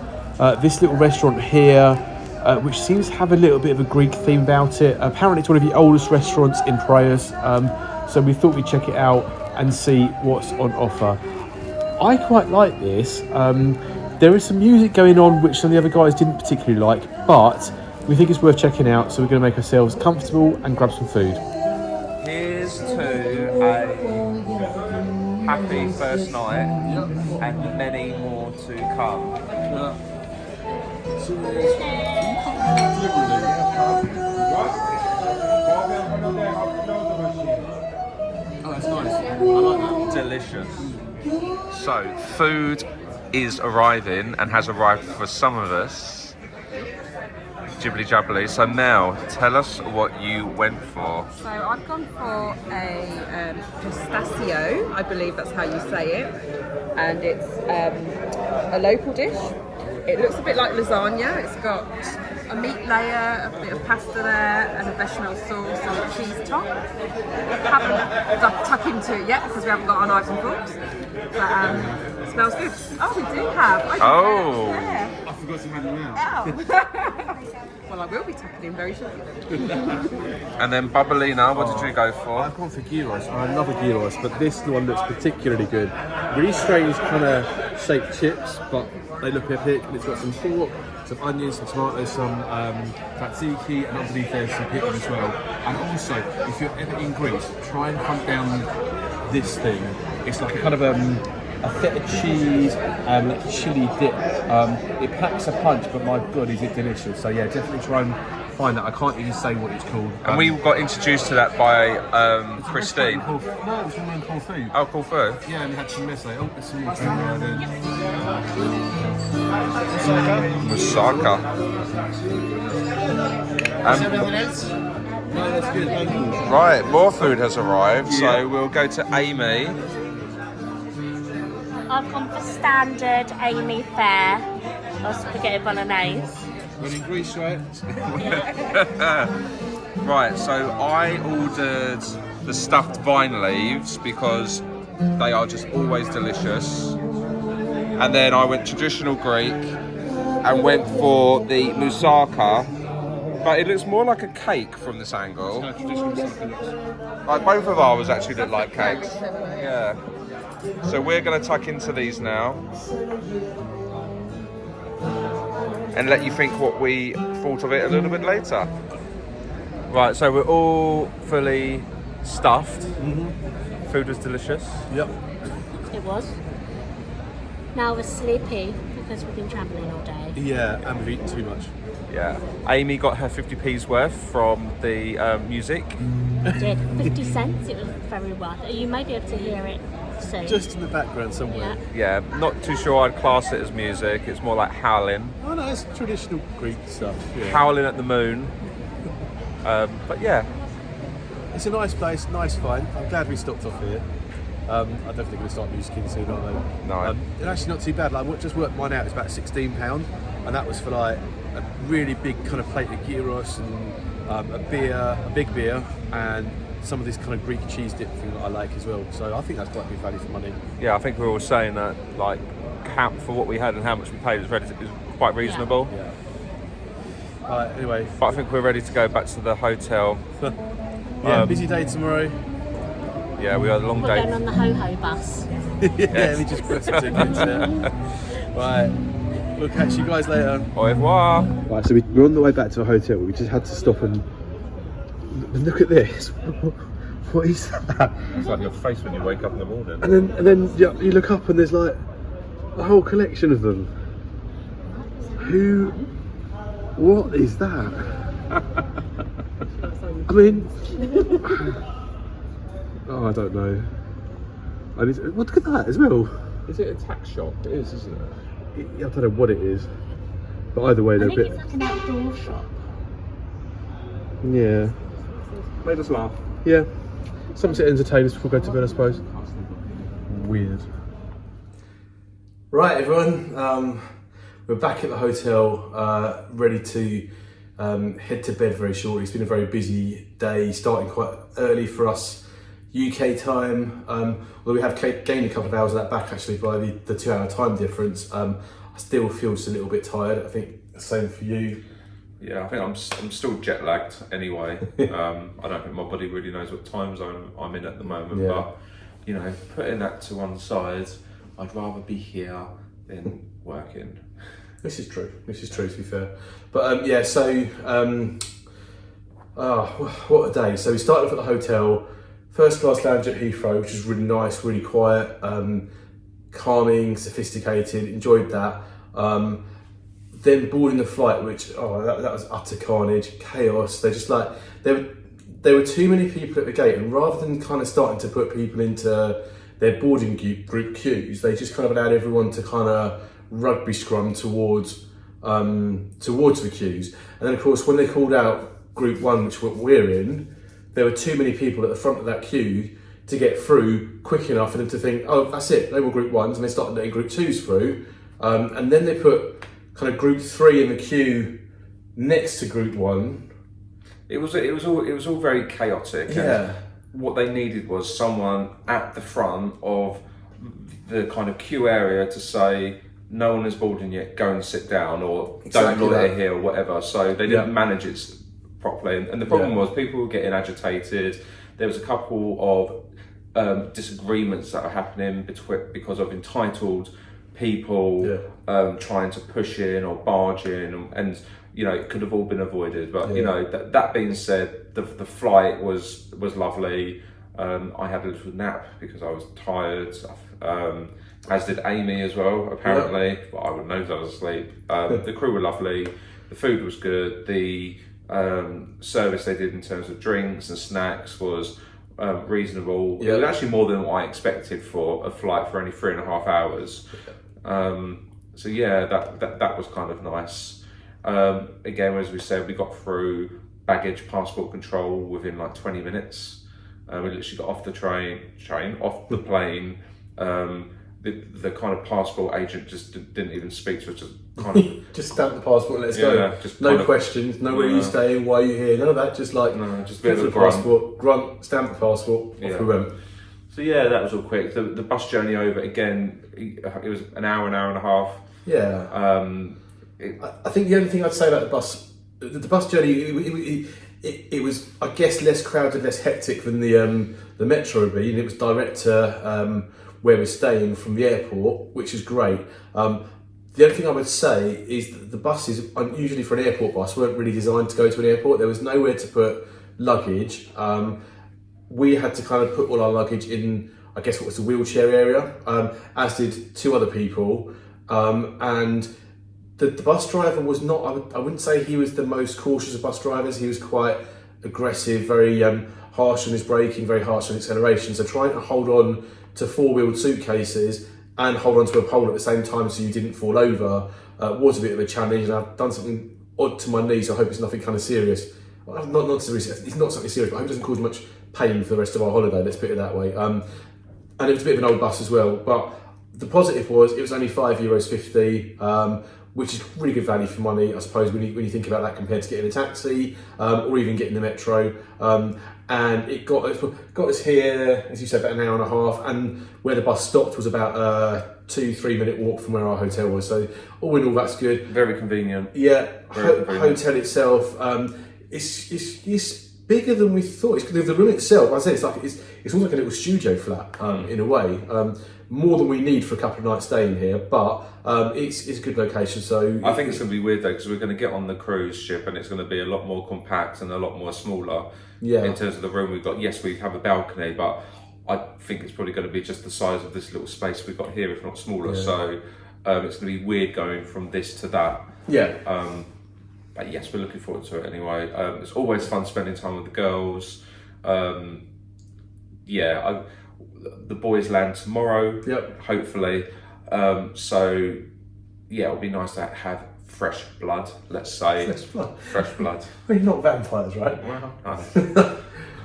this little restaurant here, which seems to have a little bit of a Greek theme about it. Apparently it's one of the oldest restaurants in Piraeus, so we thought we'd check it out and see what's on offer. I quite like this. There is some music going on which some of the other guys didn't particularly like, but we think it's worth checking out, so we're going to make ourselves comfortable and grab some food. Here's to a happy first night and many more to come. Oh, that's nice. I like that. Delicious. So, food is arriving and has arrived for some of us. Jibbly jabbly. So Mel, tell us what you went for. So I've gone for a pistachio, I believe that's how you say it, and it's a local dish. It looks a bit like lasagna. It's got a meat layer, a bit of pasta there, and a bechamel sauce and a cheese top. Haven't tucked into it yet because we haven't got our knives and forks, but smells good. Oh, we do have. Oh. I forgot to hand them out. Well, I will be tucking in very shortly. And then Bubbalina, what did you go for? I've gone for gyros. I love a gyros, but this one looks particularly good. Really strange kind of shaped chips, but they look epic. And it's got some pork, some onions, some tomatoes, some tzatziki, and underneath there's some pickles as well. And also, if you're ever in Greece, try and hunt down this thing. It's like a kind of a feta cheese chili dip. It packs a punch, but my god, is it delicious. So yeah, definitely try and find that. I can't even say what it's called. And we got introduced to that by Christine. No, it was from me Cool Food. Oh, cool food. Yeah, and we had some moussaka. Oh, there's some more food right there. Moussaka. No, that's good. Thank you. Right, more food has arrived, so we'll go to Amy. I've gone for standard Amy fare or spaghetti bolognese. We're in Greece, right? Right, so I ordered the stuffed vine leaves because they are just always delicious. And then I went traditional Greek and went for the moussaka, but it looks more like a cake from this angle. Like both of ours actually look like cakes. Yeah. So we're going to tuck into these now and let you think what we thought of it a little bit later. Right, so we're all fully stuffed. Food was delicious. Yep. It was. Now we're sleepy because we've been travelling all day. Yeah, and we've eaten too much. Yeah. Amy got her 50p's worth from the music. We did. 50 cents. It was very worth it. You may be able to hear it soon. Just in the background somewhere. Yeah, not too sure I'd class it as music. It's more like howling. Oh no, it's traditional Greek stuff. Yeah. Howling at the moon. But yeah. It's a nice place, nice find. I'm glad we stopped off here. I don't think we're going to start musicking soon, are they? No. It's actually not too bad. Like, what just worked mine out, it's about £16, and that was for like a really big kind of plate of gyros and a big beer, and some of this kind of Greek cheese dip thing that I like as well. So I think that's quite good value for money. Yeah, I think we were all saying that, like, for what we had and how much we paid, it was quite reasonable. Yeah. Anyway. But I think we're ready to go back to the hotel. Busy day tomorrow. Yeah, we had a long We're day. going on the ho-ho bus. Let me just put some tickets there. Right, we'll catch you guys later. Au revoir. Right, so we're on the way back to a hotel. We just had to stop and look at this. What is that? It's like your face when you wake up in the morning. And then you look up and there's like a whole collection of them. What is that? I mean, I don't know. Look at that as well. Is it a tax shop? It is, isn't it? I don't know what it is, but either way, I they're a think bit. it's like an outdoor shop. Yeah, Made us laugh. yeah. Something to entertain us before we go to bed, I suppose. Weird. Right, everyone. We're back at the hotel, ready to head to bed very shortly. It's been a very busy day, starting quite early for us UK time. Although we have gained a couple of hours of that back actually by the 2 hour time difference. I still feel just a little bit tired. I think the same for you. Yeah, I think I'm still jet lagged anyway. I don't think my body really knows what time zone I'm in at the moment. Yeah. But you know, putting that to one side, I'd rather be here than working. This is true, to be fair. But yeah, so, what a day. So we started off at the hotel, first class lounge at Heathrow, which was really nice, really quiet, calming, sophisticated, enjoyed that. Then boarding the flight, which, that was utter carnage, chaos. They just like, there were too many people at the gate, and rather than kind of starting to put people into their boarding group queues, they just kind of allowed everyone to kind of rugby scrum towards the queues. And then of course when they called out group one, which we're in, there were too many people at the front of that queue to get through quick enough for them to think, oh, that's it, they were group ones, and they started letting group twos through. And then they put kind of group three in the queue next to group one. It was all very chaotic. Yeah. And what they needed was someone at the front of the kind of queue area to say, no one is boarding yet, go and sit down, or Exactly don't loiter that. here, or whatever. So they didn't manage it properly. And the problem was people were getting agitated. There was a couple of disagreements that were happening because of entitled people trying to push in or barge in, and you know, it could have all been avoided. But you know, that being said, the flight was lovely. I had a little nap because I was tired, as did Amy as well, apparently. But I wouldn't know because I was asleep. The crew were lovely, the food was good, the service they did in terms of drinks and snacks was reasonable. Yeah. It was actually more than what I expected for a flight for only 3.5 hours. So yeah, that was kind of nice. Again, as we said, we got through baggage passport control within like 20 minutes. We literally got off the plane. The kind of passport agent just didn't even speak to us, just kind of just stamp the passport and let's Yeah, go. just No kind of- questions, no where are you staying, why are you here, none of that, just like just a bit of the a grunt. passport, grunt, stamp the passport, off Yeah. we went. So yeah, that was all quick. The bus journey over, again, it was an hour and a half. Yeah. I think the only thing I'd say about the bus journey, it was, I guess, less crowded, less hectic than the metro would be, and it was direct to where we're staying from the airport, which is great. The only thing I would say is that the buses, usually for an airport bus, weren't really designed to go to an airport. There was nowhere to put luggage. We had to kind of put all our luggage in, I guess, what was the wheelchair area, as did 2 other people. And the bus driver was not, I wouldn't say he was the most cautious of bus drivers. He was quite aggressive, very harsh on his braking, very harsh on acceleration. So trying to hold on to 4-wheeled suitcases and hold on to a pole at the same time so you didn't fall over was a bit of a challenge. And I've done something odd to my knee, so I hope it's nothing kind of serious. Well, not serious, it's not something serious, but I hope it doesn't cause much pain for the rest of our holiday, let's put it that way. And it was a bit of an old bus as well, but the positive was it was only €5.50, which is really good value for money, I suppose, when you think about that compared to getting a taxi or even getting the metro. And it got us here, as you said, about an hour and a half, and where the bus stopped was about a 2-3 minute walk from where our hotel was. So all in all, that's good. Very convenient. Yeah, Very convenient. hotel itself, it's bigger than we thought. The room itself, I say, it's almost like a little studio flat in a way. More than we need for a couple of nights staying here, but it's a good location. So I think it's going to be weird though, because we're going to get on the cruise ship and it's going to be a lot more compact and a lot more smaller. Yeah. In terms of the room we've got, yes, we have a balcony, but I think it's probably going to be just the size of this little space we've got here, if not smaller. Yeah. So it's going to be weird going from this to that. Yeah. But yes, we're looking forward to it anyway. It's always fun spending time with the girls. The boys land tomorrow, Yep. hopefully. So yeah, it'll be nice to have fresh blood, let's say. Fresh blood. Fresh blood. We're not vampires, right? Well,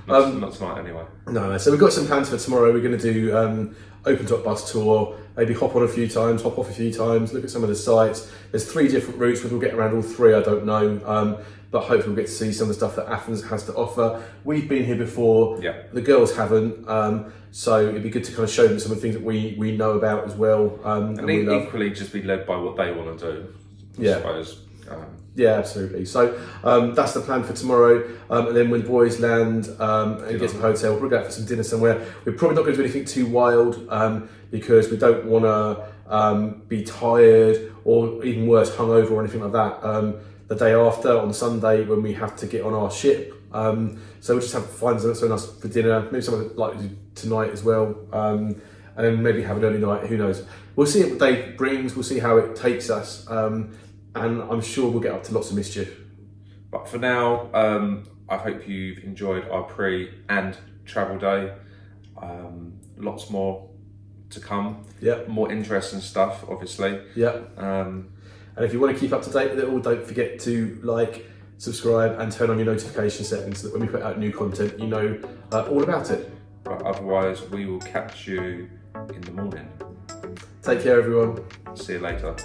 no. Not tonight anyway. No, so we've got some plans for tomorrow. We're going to do open top bus tour, maybe hop on a few times, hop off a few times, look at some of the sites. There's 3 different routes, whether we'll get around all 3, I don't know. But hopefully we'll get to see some of the stuff that Athens has to offer. We've been here before, Yeah. The girls haven't, so it'd be good to kind of show them some of the things that we know about as well. And we love. equally just be led by what they want to do, I Yeah. suppose. Yeah, absolutely. So that's the plan for tomorrow. And then when the boys land and get to the hotel, we'll probably go out for some dinner somewhere. We're probably not going to do anything too wild because we don't want to be tired or even worse, hungover or anything like that the day after on Sunday when we have to get on our ship. So we'll just find something nice for dinner, maybe something like tonight as well. And then maybe have an early night, who knows. We'll see what the day brings, we'll see how it takes us. And I'm sure we'll get up to lots of mischief. But for now, I hope you've enjoyed our pre and travel day. Lots more to come. Yeah. More interesting stuff, obviously. Yeah. And if you want to keep up to date with it all, don't forget to like, subscribe and turn on your notification settings so that when we put out new content, you know all about it. But otherwise, we will catch you in the morning. Take care, everyone. See you later.